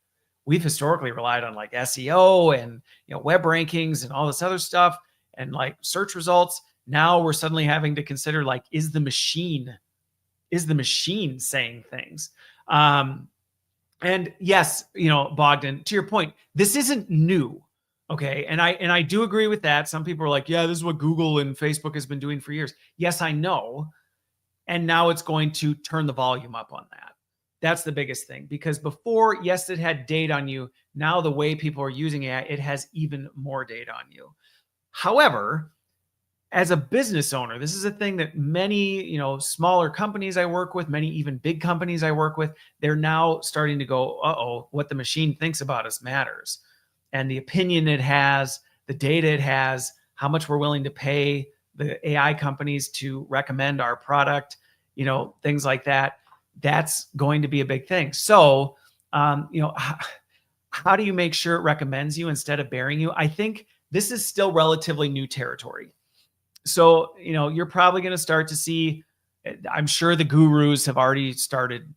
we've historically relied on like SEO and web rankings and all this other stuff and like search results. Now we're suddenly having to consider like, is the machine saying things? And yes, Bogdan, to your point, this isn't new. Okay. And I do agree with that. Some people are like, yeah, this is what Google and Facebook has been doing for years. Yes, I know. And now it's going to turn the volume up on that. That's the biggest thing, because before, yes, it had data on you. Now the way people are using AI, it has even more data on you. However, as a business owner, this is a thing that many, smaller companies I work with, many even big companies I work with, they're now starting to go, uh-oh, what the machine thinks about us matters. And the opinion it has, the data it has, how much we're willing to pay the AI companies to recommend our product, things like that. That's going to be a big thing. So, how how do you make sure it recommends you instead of burying you? I think this is still relatively new territory. So, you're probably going to start to see, I'm sure the gurus have already started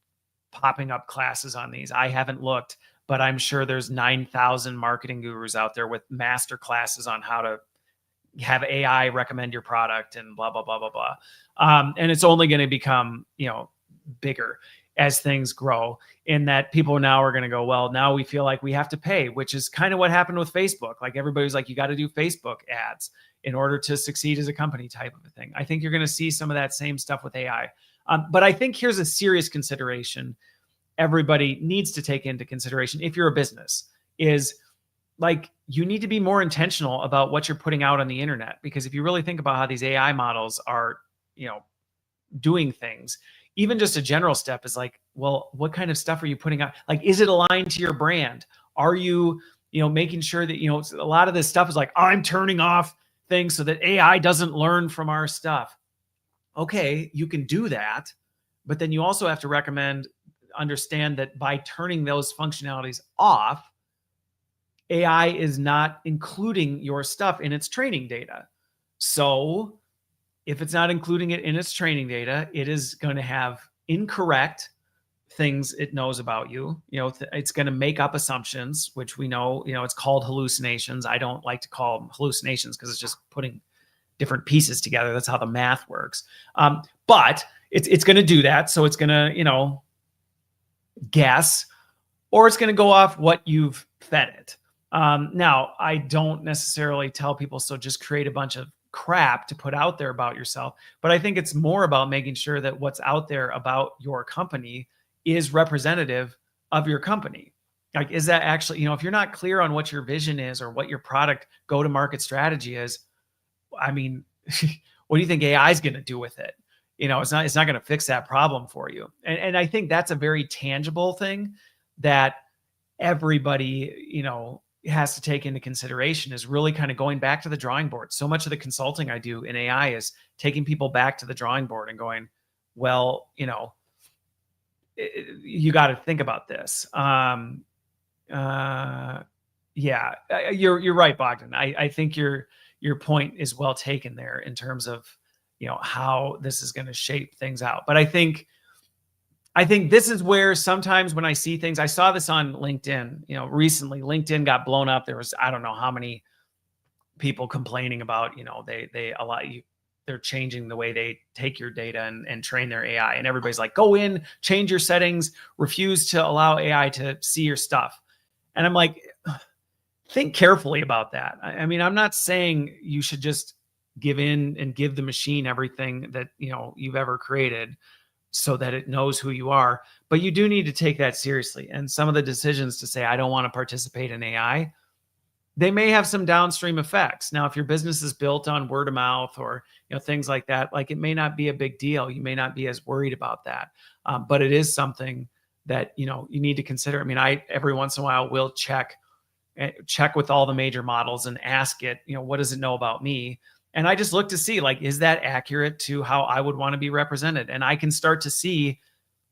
popping up classes on these. I haven't looked, but I'm sure there's 9,000 marketing gurus out there with master classes on how to have AI recommend your product and blah, blah, blah, blah, blah. And it's only going to become, bigger as things grow, in that people now are going to go, well, now we feel like we have to pay, which is kind of what happened with Facebook. Like everybody's like, you got to do Facebook ads in order to succeed as a company, type of a thing. I think you're going to see some of that same stuff with AI. But I think here's a serious consideration everybody needs to take into consideration if you're a business, is like, you need to be more intentional about what you're putting out on the internet. Because if you really think about how these AI models are, doing things, even just a general step is like, well, what kind of stuff are you putting out? Like, is it aligned to your brand? Are you, making sure that, a lot of this stuff is like, I'm turning off things so that AI doesn't learn from our stuff. Okay, you can do that, but then you also have to understand that by turning those functionalities off, AI is not including your stuff in its training data. So if it's not including it in its training data, it is going to have incorrect things it knows about you. It's going to make up assumptions, which we know, it's called hallucinations. I don't like to call them hallucinations because it's just putting different pieces together. That's how the math works. But it's going to do that. So it's going to, guess, or it's going to go off what you've fed it. Now, I don't necessarily tell people, so just create a bunch of crap to put out there about yourself. But I think it's more about making sure that what's out there about your company is representative of your company. Like, is that actually, if you're not clear on what your vision is or what your product go-to-market strategy is, I mean, what do you think AI is going to do with it? It's not going to fix that problem for you. And I think that's a very tangible thing that everybody, has to take into consideration, is really kind of going back to the drawing board. So much of the consulting I do in AI is taking people back to the drawing board and going, well, you got to think about this. Yeah, you're right, Bogdan. I think your point is well taken there in terms of, how this is going to shape things out. But I think this is where sometimes when I see things, I saw this on LinkedIn, recently. LinkedIn got blown up. There was, I don't know how many people complaining about, they're changing the way they take your data and train their AI. And everybody's like, go in, change your settings, refuse to allow AI to see your stuff. And I'm like, think carefully about that. I mean, I'm not saying you should just give in and give the machine everything that, you've ever created so that it knows who you are, but you do need to take that seriously. And some of the decisions to say, I don't want to participate in AI, they may have some downstream effects. Now, if your business is built on word of mouth or, things like that, like, it may not be a big deal. You may not be as worried about that. But it is something that, you need to consider. I mean, I, every once in a while, will check with all the major models and ask it, what does it know about me? And I just look to see, like, is that accurate to how I would want to be represented? And I can start to see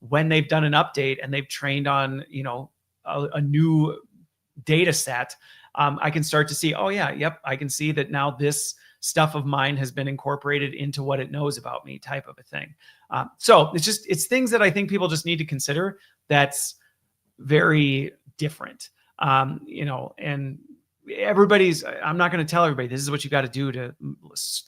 when they've done an update and they've trained on, a new data set. I can start to see, oh yeah, yep, I can see that now this stuff of mine has been incorporated into what it knows about me, type of a thing. So it's things that I think people just need to consider. That's very different. And I'm not going to tell everybody this is what you got to do to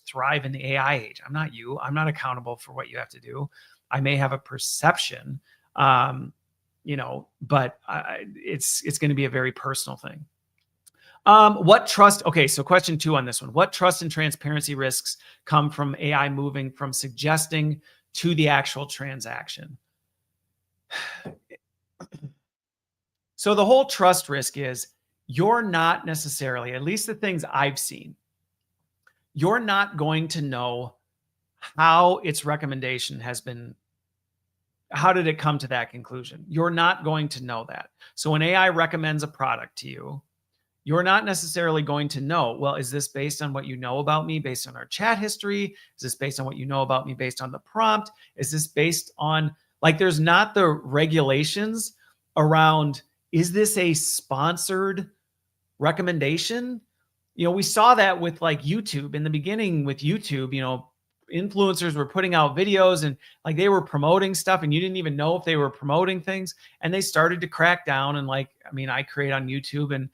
thrive in the AI age. I'm not you. I'm not accountable for what you have to do. I may have a perception, but it's going to be a very personal thing. What trust? Okay, so question 2 on this one. What trust and transparency risks come from AI moving from suggesting to the actual transaction? So the whole trust risk is, you're not necessarily, at least the things I've seen, you're not going to know how its recommendation has been, how did it come to that conclusion? You're not going to know that. So when AI recommends a product to you, you're not necessarily going to know, well, is this based on what you know about me based on our chat history? Is this based on what you know about me based on the prompt? Is this based on, like, there's not the regulations around Is this a sponsored recommendation? We saw that with like YouTube in the beginning with YouTube, influencers were putting out videos and like they were promoting stuff and you didn't even know if they were promoting things, and they started to crack down. And like, I create on YouTube, and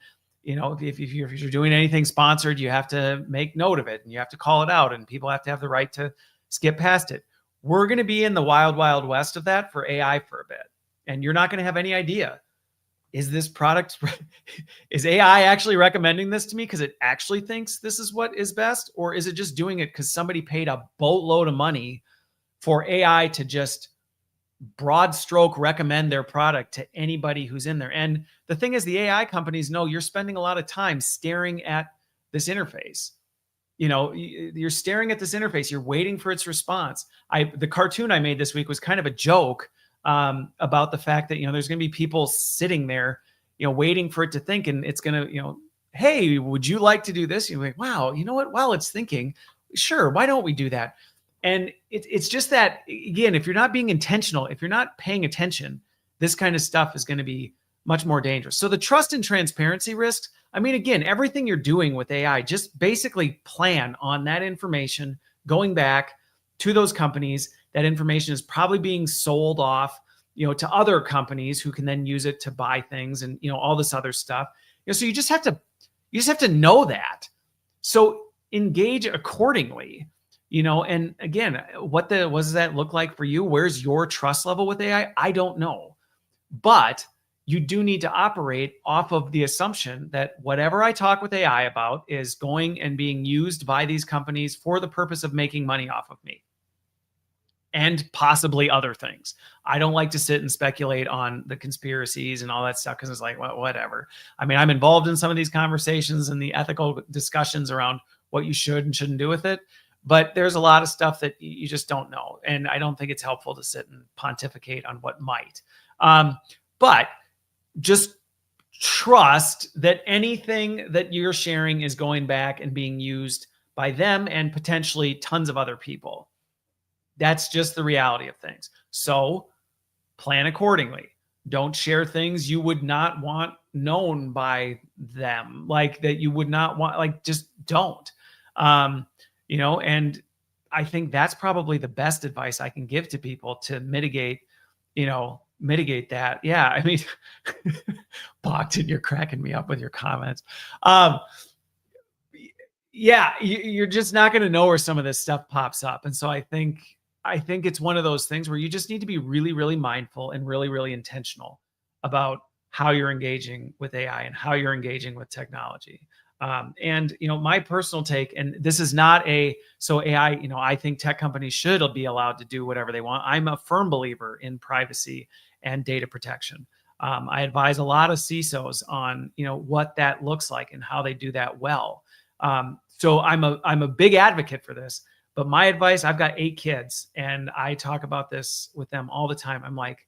if you're doing anything sponsored, you have to make note of it and you have to call it out, and people have to have the right to skip past it. We're going to be in the wild, wild west of that for AI for a bit. And you're not going to have any idea. Is this product, is AI actually recommending this to me because it actually thinks this is what is best? Or is it just doing it because somebody paid a boatload of money for AI to just broad stroke recommend their product to anybody who's in there? And the thing is, the AI companies know you're spending a lot of time staring at this interface. You're staring at this interface. You're waiting for its response. The cartoon I made this week was kind of a joke about the fact that, there's going to be people sitting there, waiting for it to think, and it's going to, hey, would you like to do this? You're like, wow, you know what? While it's thinking, sure, why don't we do that? And it's just that, again, if you're not being intentional, if you're not paying attention, this kind of stuff is going to be much more dangerous. So the trust and transparency risks, again, everything you're doing with AI, just basically plan on that information going back to those companies. That information is probably being sold off, to other companies who can then use it to buy things and, all this other stuff. So you just have to know that. So engage accordingly, and again, what does that look like for you? Where's your trust level with AI? I don't know, but you do need to operate off of the assumption that whatever I talk with AI about is going and being used by these companies for the purpose of making money off of me and possibly other things. I don't like to sit and speculate on the conspiracies and all that stuff because it's like, well, whatever. I'm involved in some of these conversations and the ethical discussions around what you should and shouldn't do with it. But there's a lot of stuff that you just don't know. And I don't think it's helpful to sit and pontificate on what might. But just trust that anything that you're sharing is going back and being used by them and potentially tons of other people. That's just the reality of things. So plan accordingly. Don't share things you would not want known by them, like that you would not want, like just don't. And I think that's probably the best advice I can give to people to mitigate that. Yeah. Bogdan, you're cracking me up with your comments. Yeah, you're just not going to know where some of this stuff pops up. And so I think it's one of those things where you just need to be really, really mindful and really, really intentional about how you're engaging with AI and how you're engaging with technology. And my personal take, and this is not so AI, I think tech companies should be allowed to do whatever they want. I'm a firm believer in privacy and data protection. I advise a lot of CISOs on, what that looks like and how they do that well. So I'm a big advocate for this. But my advice, I've got 8 kids and I talk about this with them all the time. I'm like,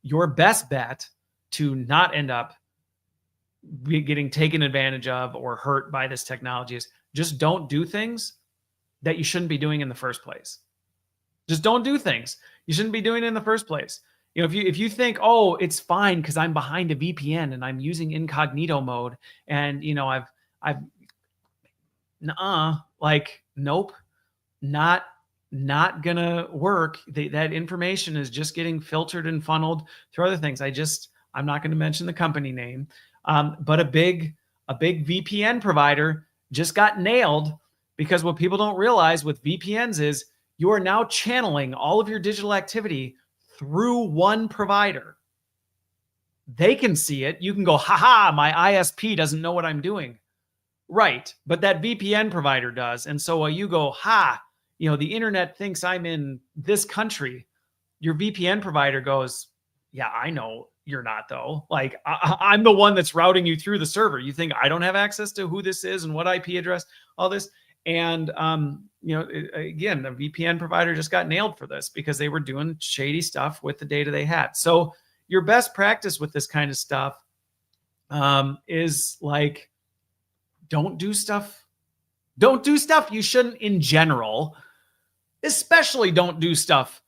your best bet to not end up getting taken advantage of or hurt by this technology is just don't do things that you shouldn't be doing in the first place. Just don't do things you shouldn't be doing in the first place. If you think, oh, it's fine because I'm behind a VPN and I'm using incognito mode and, I've nope. Not gonna work. That information is just getting filtered and funneled through other things. I'm not going to mention the company name, but a big VPN provider just got nailed because what people don't realize with VPNs is you are now channeling all of your digital activity through one provider. They can see it. You can go, haha, my ISP doesn't know what I'm doing. Right. But that VPN provider does. And so you go, the internet thinks I'm in this country. Your VPN provider goes, yeah, I know you're not though. Like I'm the one that's routing you through the server. You think I don't have access to who this is and what IP address, all this. And, again, the VPN provider just got nailed for this because they were doing shady stuff with the data they had. So your best practice with this kind of stuff is like, don't do stuff you shouldn't in general. Especially don't do stuff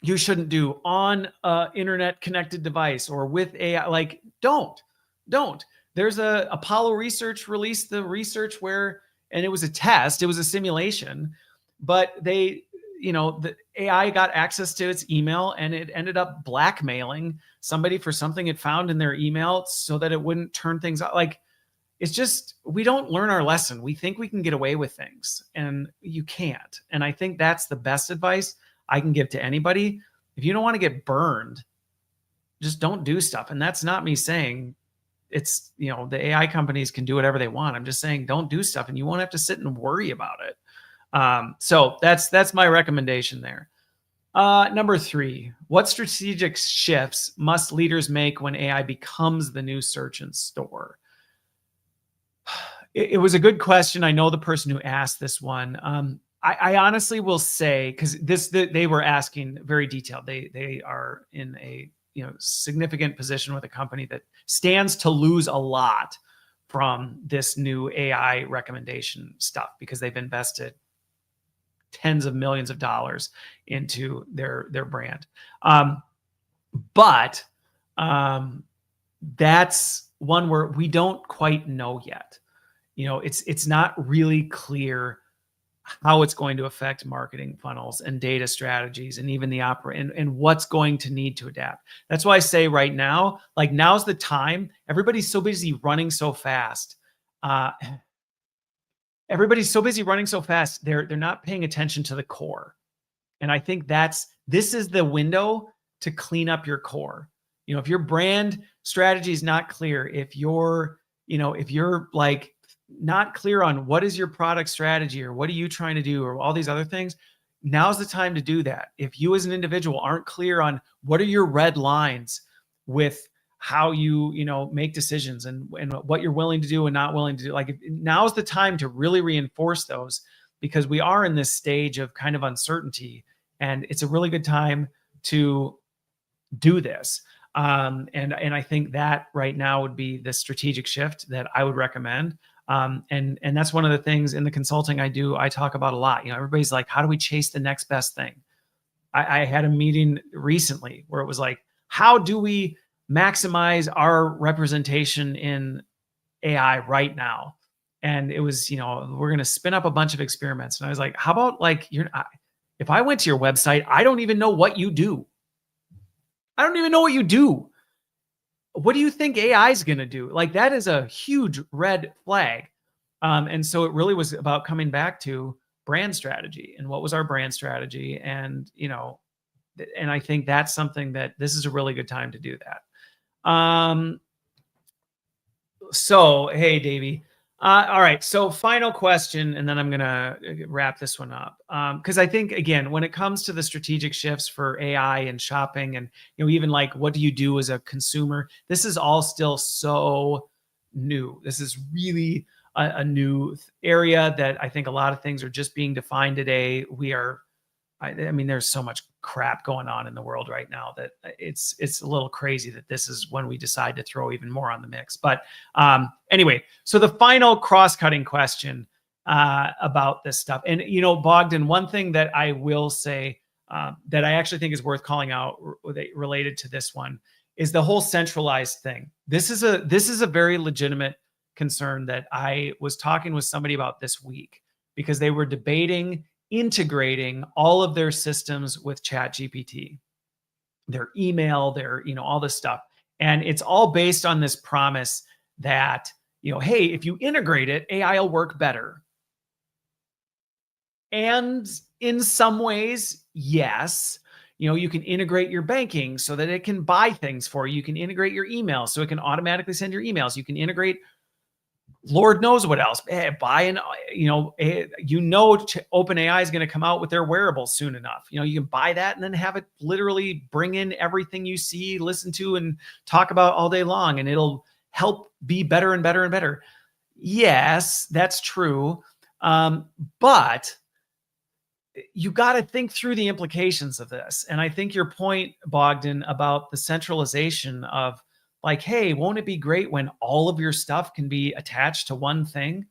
you shouldn't do on a internet connected device or with AI. Like, don't. There's a Apollo research released the research where, and it was a test, it was a simulation, but they, the AI got access to its email and it ended up blackmailing somebody for something it found in their email so that it wouldn't turn things out. Like, it's just, we don't learn our lesson. We think we can get away with things and you can't. And I think that's the best advice I can give to anybody. If you don't want to get burned, just don't do stuff. And that's not me saying it's, the AI companies can do whatever they want. I'm just saying don't do stuff and you won't have to sit and worry about it. So that's my recommendation there. Number 3, what strategic shifts must leaders make when AI becomes the new search and store? It was a good question. I know the person who asked this one. I honestly will say, because they were asking very detailed. They are in a significant position with a company that stands to lose a lot from this new AI recommendation stuff because they've invested tens of millions of dollars into their brand. But that's one where we don't quite know yet. It's not really clear how it's going to affect marketing funnels and data strategies and even the and what's going to need to adapt. That's why I say right now, like, now's the time. Everybody's so busy running so fast. They're not paying attention to the core. And I think this is the window to clean up your core. If your brand strategy is not clear, if you're like not clear on what is your product strategy or what are you trying to do or all these other things, now's the time to do that. If you as an individual aren't clear on what are your red lines with how you make decisions and what you're willing to do and not willing to do, like, now's the time to really reinforce those, because we are in this stage of kind of uncertainty and it's a really good time to do this. And I think that right now would be the strategic shift that I would recommend. And that's one of the things in the consulting I do, I talk about a lot. Everybody's like, how do we chase the next best thing? I had a meeting recently where it was like, how do we maximize our representation in AI right now? And it was, we're going to spin up a bunch of experiments. And I was like, how about, like, if I went to your website, I don't even know what you do. What do you think AI is going to do? Like, that is a huge red flag. And so it really was about coming back to brand strategy and what was our brand strategy. And, and I think that's something that this is a really good time to do that. So, hey, Davey. All right. So final question, and then I'm going to wrap this one up. Because I think, again, when it comes to the strategic shifts for AI and shopping and, even like, what do you do as a consumer? This is all still so new. This is really a new area that I think a lot of things are just being defined today. I mean, there's so much crap going on in the world right now that it's a little crazy that this is when we decide to throw even more on the mix. But anyway, so the final cross-cutting question about this stuff. And, Bogdan, one thing that I will say that I actually think is worth calling out related to this one is the whole centralized thing. This is a very legitimate concern that I was talking with somebody about this week, because they were debating integrating all of their systems with ChatGPT, their email, their, all this stuff. And it's all based on this promise that, hey, if you integrate it, AI will work better. And in some ways, yes, you can integrate your banking so that it can buy things for you. You can integrate your email so it can automatically send your emails. You can integrate Lord knows what else. OpenAI is going to come out with their wearables soon enough. You can buy that and then have it literally bring in everything you see, listen to, and talk about all day long, and it'll help be better and better and better. Yes, that's true. But you got to think through the implications of this. And I think your point, Bogdan, about the centralization of, like, hey, won't it be great when all of your stuff can be attached to one thing?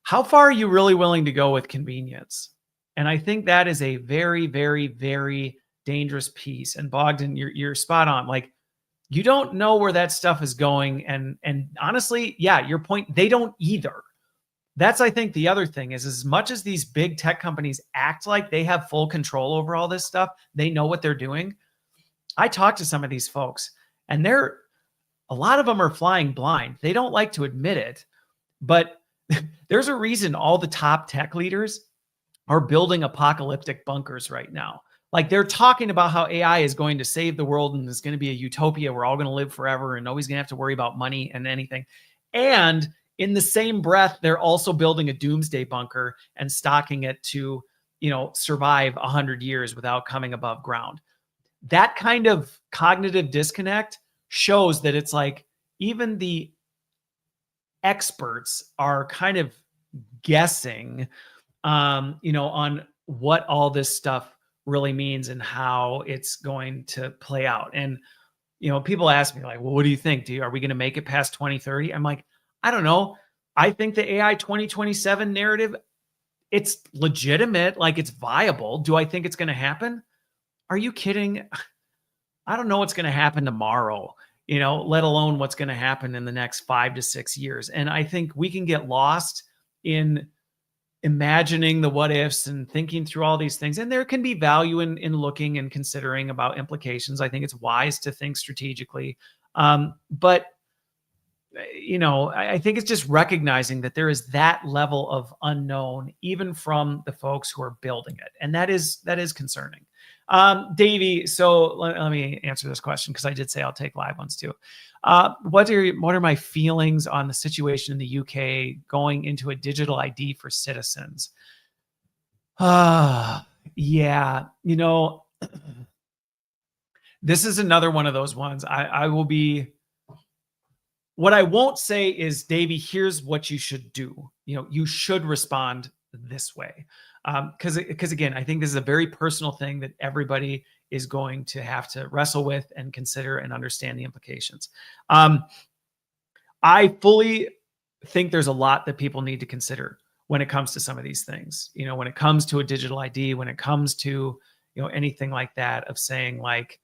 How far are you really willing to go with convenience? And I think that is a very, very, very dangerous piece. And Bogdan, you're spot on. Like, you don't know where that stuff is going. And honestly, yeah, your point, they don't either. That's, I think, the other thing is, as much as these big tech companies act like they have full control over all this stuff, they know what they're doing. I talk to some of these folks, and a lot of them are flying blind. They don't like to admit it, but there's a reason all the top tech leaders are building apocalyptic bunkers right now. Like, they're talking about how AI is going to save the world and it's going to be a utopia. We're all going to live forever and nobody's going to have to worry about money and anything. And in the same breath, they're also building a doomsday bunker and stocking it to, survive 100 years without coming above ground. That kind of cognitive disconnect shows that it's like even the experts are kind of guessing, on what all this stuff really means and how it's going to play out. And, people ask me like, well, what do you think? Are we going to make it past 2030? I'm like, I don't know. I think the AI 2027 narrative, it's legitimate. Like, it's viable. Do I think it's going to happen? Are you kidding? I don't know what's going to happen tomorrow, let alone what's going to happen in the next 5 to 6 years. And I think we can get lost in imagining the what ifs and thinking through all these things. And there can be value in looking and considering about implications. I think it's wise to think strategically. But I think it's just recognizing that there is that level of unknown, even from the folks who are building it. And that is concerning. Davey, so let me answer this question, because I did say I'll take live ones too. What are my feelings on the situation in the UK going into a digital ID for citizens? Yeah, this is another one of those ones. I will be. What I won't say is, Davey, here's what you should do. You should respond this way. Because again, I think this is a very personal thing that everybody is going to have to wrestle with and consider and understand the implications. I fully think there's a lot that people need to consider when it comes to some of these things. When it comes to a digital ID, when it comes to anything like that, of saying like,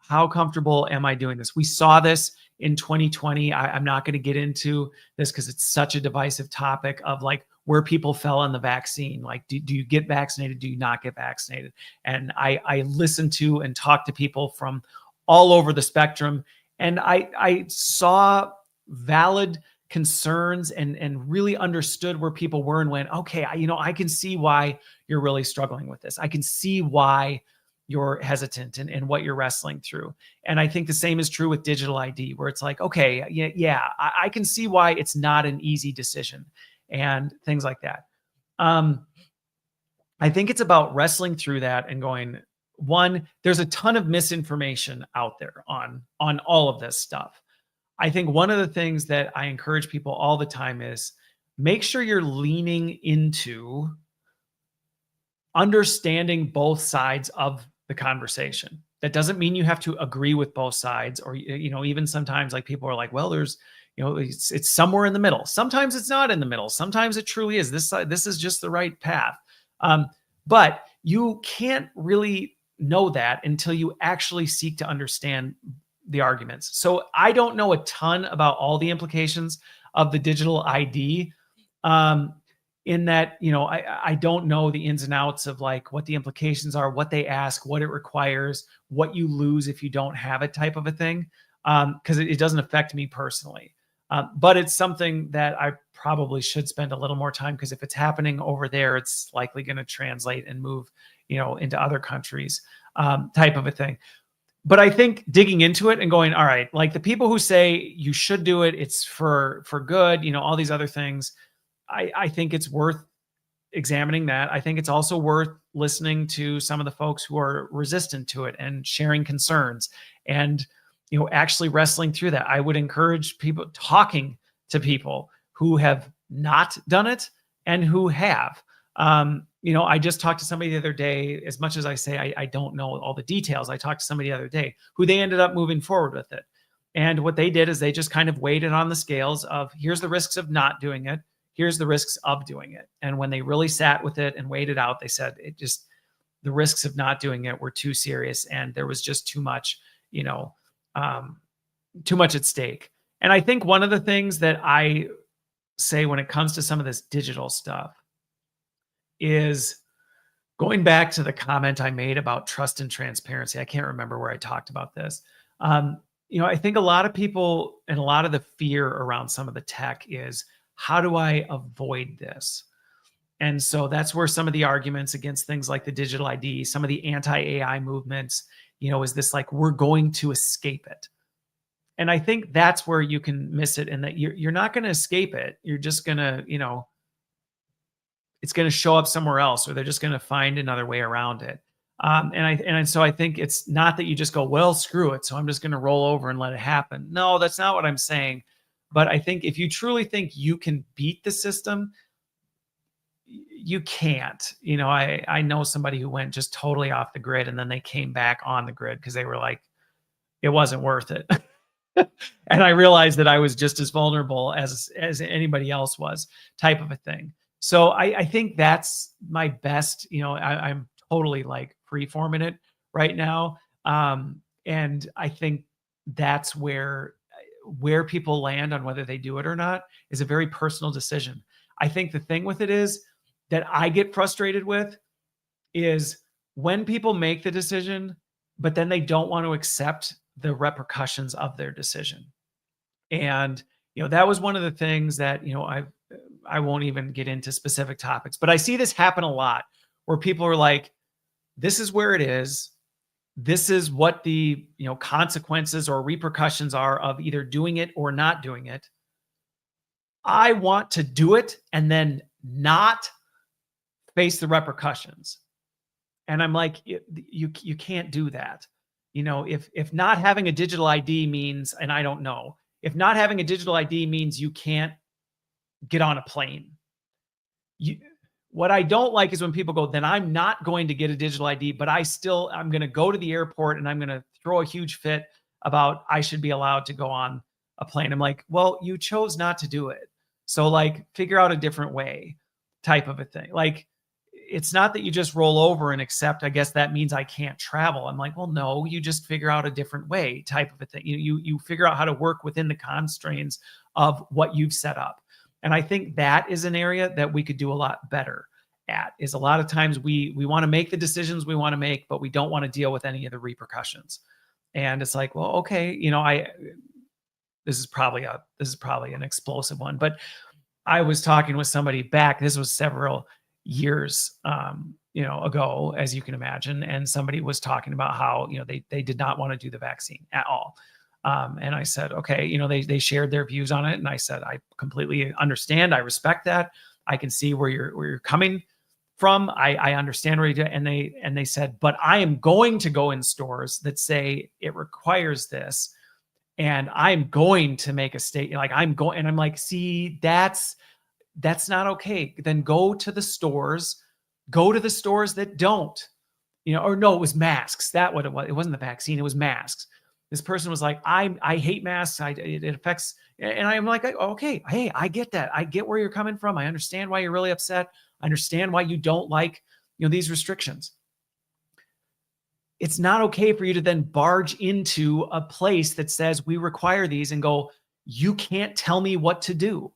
how comfortable am I doing this? We saw this in 2020. I'm not going to get into this because it's such a divisive topic of like where people fell on the vaccine. Like, do you get vaccinated? Do you not get vaccinated? And I listened to and talked to people from all over the spectrum. And I saw valid concerns and really understood where people were and went, okay, I can see why you're really struggling with this. I can see why you're hesitant and what you're wrestling through. And I think the same is true with digital ID, where it's like, okay, yeah, I can see why it's not an easy decision and things like that. I think it's about wrestling through that and going, one, there's a ton of misinformation out there on all of this stuff. I think one of the things that I encourage people all the time is make sure you're leaning into understanding both sides of the conversation. That doesn't mean you have to agree with both sides, or, even sometimes like people are like, well, there's, it's somewhere in the middle. Sometimes it's not in the middle. Sometimes it truly is. This is just the right path. But you can't really know that until you actually seek to understand the arguments. So I don't know a ton about all the implications of the digital ID. In that, I don't know the ins and outs of like what the implications are, what they ask, what it requires, what you lose if you don't have it, type of a thing. Because it doesn't affect me personally. But it's something that I probably should spend a little more time, because if it's happening over there, it's likely going to translate and move, into other countries, type of a thing. But I think digging into it and going, all right, like the people who say you should do it, it's for good, all these other things. I think it's worth examining that. I think it's also worth listening to some of the folks who are resistant to it and sharing concerns and, actually wrestling through that. I would encourage people talking to people who have not done it and who have. I just talked to somebody the other day. As much as I say I don't know all the details, I talked to somebody the other day who they ended up moving forward with it. And what they did is they just kind of weighed it on the scales of, here's the risks of not doing it. Here's the risks of doing it. And when they really sat with it and weighed it out, they said, the risks of not doing it were too serious, and there was just too much, you know, um, too much at stake. And I think one of the things that I say when it comes to some of this digital stuff is going back to the comment I made about trust and transparency. I can't remember where I talked about this. Um, I think a lot of people and a lot of the fear around some of the tech is, how do I avoid this? And so that's where some of the arguments against things like the digital ID, some of the anti-AI movements, is this like, we're going to escape it. And I think that's where you can miss it, and that you're not going to escape it. You're just going to, it's going to show up somewhere else, or they're just going to find another way around it. So I think it's not that you just go, well, screw it, so I'm just going to roll over and let it happen. No, that's not what I'm saying. But I think if you truly think you can beat the system, you can't. I know somebody who went just totally off the grid, and then they came back on the grid because they were like, it wasn't worth it. And I realized that I was just as vulnerable as anybody else was, type of a thing. So I think that's my best. I'm totally like free-forming it right now. And I think that's where people land on whether they do it or not is a very personal decision. I think the thing with it is that I get frustrated with is when people make the decision, but then they don't want to accept the repercussions of their decision. And that was one of the things that I won't even get into specific topics, but I see this happen a lot where people are like, this is where it is. This is what the consequences or repercussions are of either doing it or not doing it. I want to do it and then not face the repercussions. And I'm like, you can't do that. If not having a digital ID means, and I don't know, if not having a digital ID means you can't get on a plane. What I don't like is when people go, then I'm not going to get a digital ID, but I'm going to go to the airport and I'm going to throw a huge fit about I should be allowed to go on a plane. I'm like, well, you chose not to do it. So like figure out a different way, type of a thing. Like, it's not that you just roll over and accept, I guess that means I can't travel. I'm like, well, no, you just figure out a different way, type of a thing. You figure out how to work within the constraints of what you've set up. And I think that is an area that we could do a lot better at. Is a lot of times we want to make the decisions we want to make, but we don't want to deal with any of the repercussions. And it's like, well, okay, this is probably an explosive one, but I was talking with somebody back, this was several years ago, as you can imagine, and somebody was talking about how they did not want to do the vaccine at all. And I said, okay, they shared their views on it, and I said, I completely understand, I respect that, I can see where you're coming from, I understand where you do. And they said, but I am going to go in stores that say it requires this, and I'm going to make a statement, like I'm going, and I'm like, see, that's not okay. Then go to the stores that don't, or no, it was masks. That what it was. It wasn't the vaccine. It was masks. This person was like, I hate masks. It affects, and I'm like, okay, hey, I get that. I get where you're coming from. I understand why you're really upset. I understand why you don't like, these restrictions. It's not okay for you to then barge into a place that says we require these and go, you can't tell me what to do.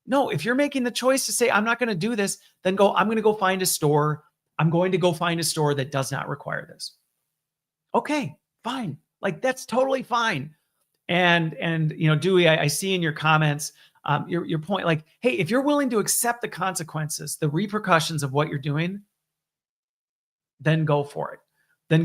No, if you're making the choice to say, I'm not going to do this, then go, I'm going to go find a store. I'm going to go find a store that does not require this. Okay, fine. Like, that's totally fine. And Dewey, I see in your comments, your point, like, hey, if you're willing to accept the consequences, the repercussions of what you're doing, then go for it. And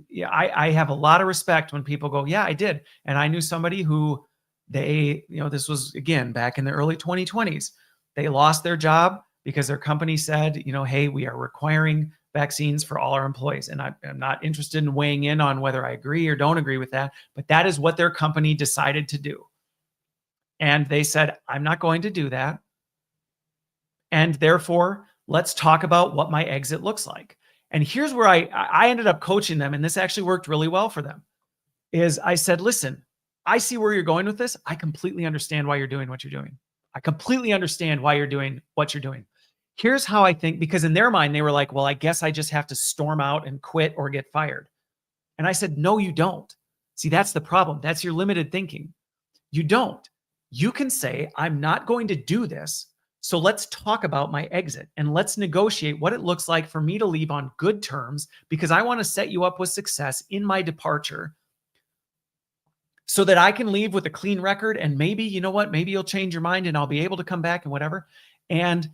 yeah, I have a lot of respect when people go, yeah, I did. And I knew somebody who this was, again, back in the early 2020s, they lost their job because their company said, hey, we are requiring vaccines for all our employees. And I'm not interested in weighing in on whether I agree or don't agree with that, but that is what their company decided to do. And they said, I'm not going to do that. And therefore, let's talk about what my exit looks like. And here's where I ended up coaching them, and this actually worked really well for them, is I said, listen, I see where you're going with this. I completely understand why you're doing what you're doing. I completely understand why you're doing what you're doing. Here's how I think, because in their mind, they were like, well, I guess I just have to storm out and quit or get fired. And I said, no, you don't. See, that's the problem. That's your limited thinking. You don't. You can say, I'm not going to do this. So let's talk about my exit and let's negotiate what it looks like for me to leave on good terms, because I want to set you up with success in my departure so that I can leave with a clean record. And maybe, you know what, maybe you'll change your mind and I'll be able to come back and whatever. And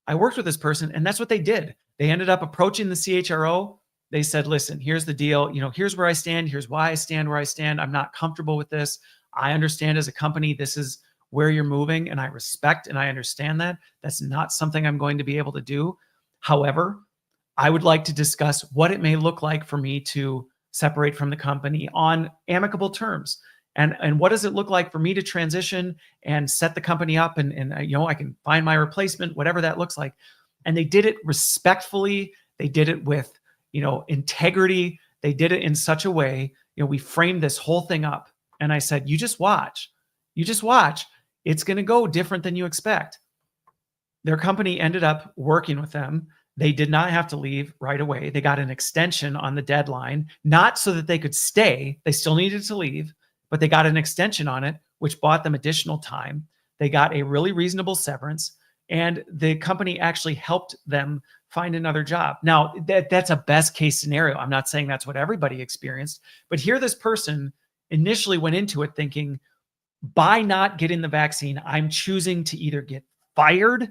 I worked with this person, and that's what they did. They ended up approaching the CHRO. They said, listen, here's the deal. Here's where I stand. Here's why I stand where I stand. I'm not comfortable with this. I understand as a company, this is where you're moving, and I respect and I understand that. That's not something I'm going to be able to do. However, I would like to discuss what it may look like for me to separate from the company on amicable terms. And what does it look like for me to transition and set the company up and I can find my replacement, whatever that looks like. And they did it respectfully. They did it with, integrity. They did it in such a way, we framed this whole thing up. And I said, you just watch. It's going to go different than you expect. Their company ended up working with them. They did not have to leave right away. They got an extension on the deadline, not so that they could stay. They still needed to leave, but they got an extension on it, which bought them additional time. They got a really reasonable severance, and the company actually helped them find another job. Now, that's a best case scenario. I'm not saying that's what everybody experienced, but here this person initially went into it thinking, by not getting the vaccine, I'm choosing to either get fired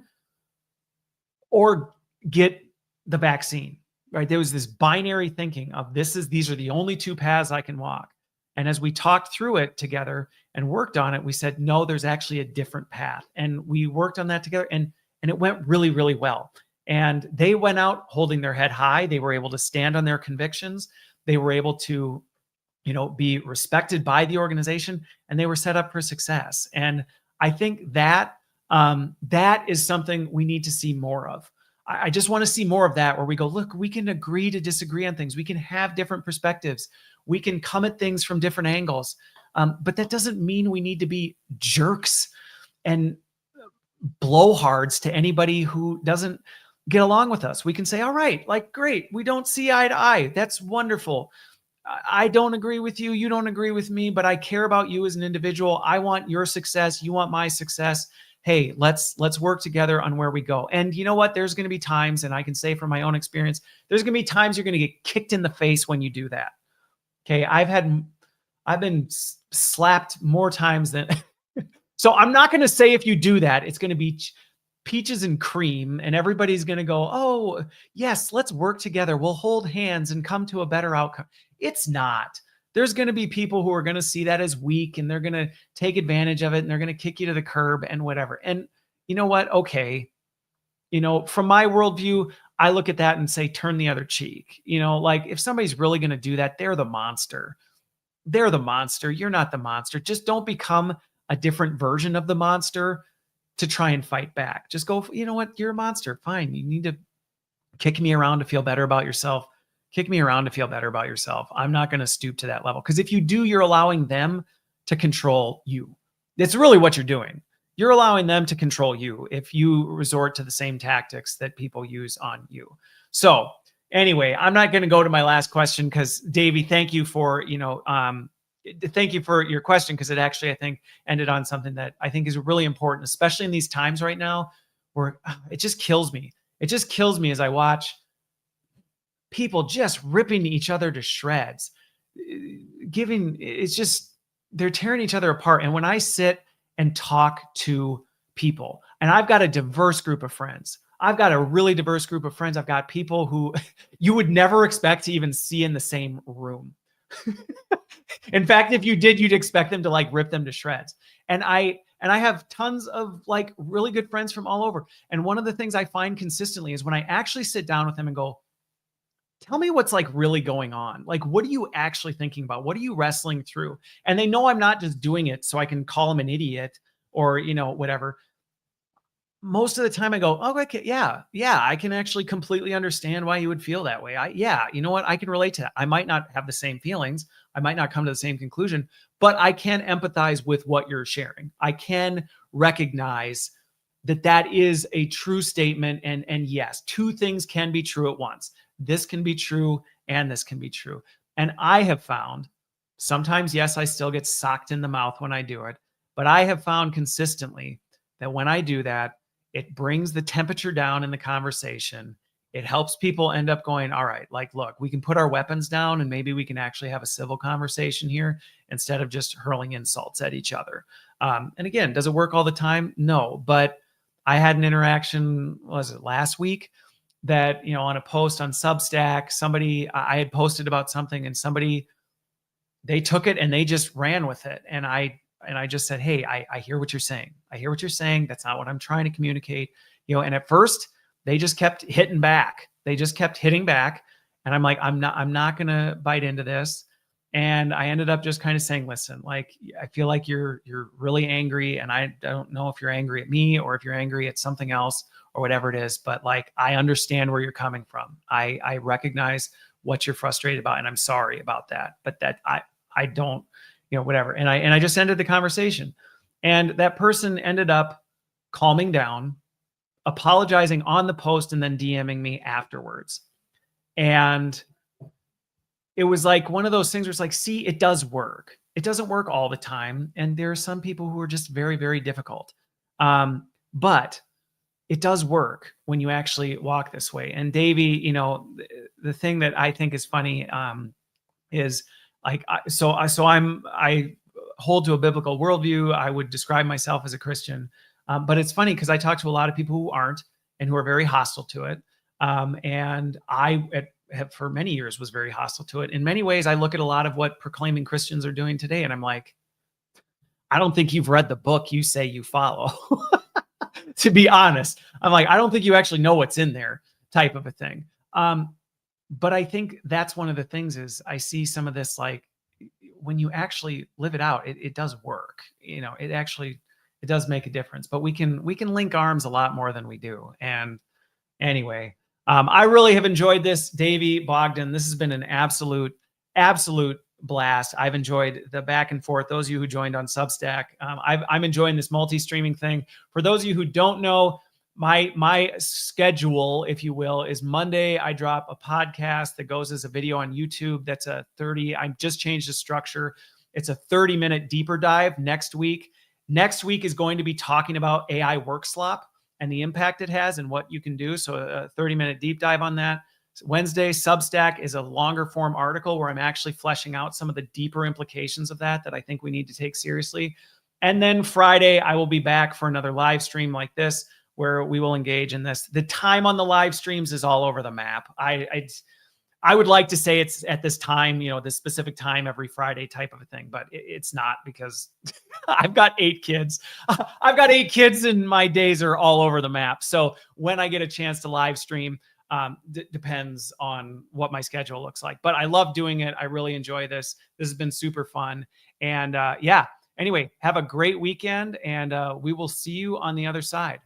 or get the vaccine, right? There was this binary thinking of these are the only two paths I can walk. And as we talked through it together and worked on it, we said, no, there's actually a different path. And we worked on that together, and it went really, really well. And they went out holding their head high. They were able to stand on their convictions. They were able to, be respected by the organization, and they were set up for success. And I think that that is something we need to see more of. I just want to see more of that, where we go, look, we can agree to disagree on things. We can have different perspectives. We can come at things from different angles. But that doesn't mean we need to be jerks and blowhards to anybody who doesn't get along with us. We can say, all right, like, great. We don't see eye to eye. That's wonderful. I don't agree with you. You don't agree with me, but I care about you as an individual. I want your success. You want my success. Hey, let's work together on where we go. And you know what? There's going to be times, and I can say from my own experience, there's going to be times you're going to get kicked in the face when you do that. Okay. I've been slapped more times than, so I'm not going to say if you do that, it's going to be peaches and cream and everybody's going to go, oh yes, let's work together. We'll hold hands and come to a better outcome. It's not. There's going to be people who are going to see that as weak, and they're going to take advantage of it, and they're going to kick you to the curb and whatever. And you know what? Okay. From my worldview, I look at that and say, turn the other cheek. Like, if somebody's really going to do that, they're the monster. They're the monster. You're not the monster. Just don't become a different version of the monster to try and fight back. Just go, you know what? You're a monster. Fine. You need to kick me around to feel better about yourself. Kick me around to feel better about yourself. I'm not going to stoop to that level, because if you do, you're allowing them to control you. It's really what you're doing. You're allowing them to control you if you resort to the same tactics that people use on you. So anyway, I'm not going to go to my last question, because Davey, thank you for, thank you for your question, because it actually, I think, ended on something that I think is really important, especially in these times right now where it just kills me. It just kills me as I watch people just ripping each other to shreds, they're tearing each other apart. And when I sit and talk to people, and I've got a diverse group of friends, I've got a really diverse group of friends. I've got people who you would never expect to even see in the same room. In fact, if you did, you'd expect them to like rip them to shreds. And I have tons of like really good friends from all over. And one of the things I find consistently is when I actually sit down with them and go, tell me what's like really going on. Like, what are you actually thinking about? What are you wrestling through? And they know I'm not just doing it so I can call them an idiot or, whatever. Most of the time I go, oh, okay, yeah, I can actually completely understand why you would feel that way. You know what? I can relate to that. I might not have the same feelings. I might not come to the same conclusion, but I can empathize with what you're sharing. I can recognize that is a true statement. And yes, two things can be true at once. This can be true and this can be true. And I have found sometimes, yes, I still get socked in the mouth when I do it, but I have found consistently that when I do that, it brings the temperature down in the conversation. It helps people end up going, all right, like, look, we can put our weapons down and maybe we can actually have a civil conversation here instead of just hurling insults at each other. And again, does it work all the time? No, but I had an interaction, was it last week, that, on a post on Substack, I had posted about something and somebody, they took it and they just ran with it. And I just said, hey, I hear what you're saying. I hear what you're saying. That's not what I'm trying to communicate. And at first they just kept hitting back. They just kept hitting back. And I'm like, I'm not going to bite into this. And I ended up just kind of saying, listen, like, I feel like you're really angry, and I don't know if you're angry at me or if you're angry at something else or whatever it is, but like, I understand where you're coming from. I recognize what you're frustrated about, and I'm sorry about that, but that I don't, whatever. And I just ended the conversation, and that person ended up calming down, apologizing on the post, and then DMing me afterwards. And it was like one of those things where it's like, see, it does work. It doesn't work all the time. And there are some people who are just very, very difficult. But it does work when you actually walk this way. And Davey, the thing that I think is funny is like, I hold to a biblical worldview. I would describe myself as a Christian. But it's funny because I talk to a lot of people who aren't and who are very hostile to it. And I, for many years, was very hostile to it. In many ways, I look at a lot of what proclaiming Christians are doing today, and I'm like, I don't think you've read the book you say you follow. To be honest, I'm like, I don't think you actually know what's in there, type of a thing. But I think that's one of the things is I see some of this, like, when you actually live it out, it does work. It does make a difference. But we can link arms a lot more than we do. And anyway, I really have enjoyed this, Davey, Bogdan. This has been an absolute blast. I've enjoyed the back and forth. Those of you who joined on Substack, I'm enjoying this multi-streaming thing. For those of you who don't know, my schedule, if you will, is Monday. I drop a podcast that goes as a video on YouTube. That's I just changed the structure. It's a 30-minute deeper dive next week. Next week is going to be talking about AI Workslop and the impact it has and what you can do. So a 30-minute deep dive on that. Wednesday, Substack is a longer form article where I'm actually fleshing out some of the deeper implications of that I think we need to take seriously. And then Friday, I will be back for another live stream like this, where we will engage in this. The time on the live streams is all over the map. I would like to say it's at this time, this specific time every Friday type of a thing, but it's not, because I've got 8 kids. I've got 8 kids and my days are all over the map. So when I get a chance to live stream, depends on what my schedule looks like. But I love doing it. I really enjoy this. This has been super fun. And anyway, have a great weekend, and we will see you on the other side.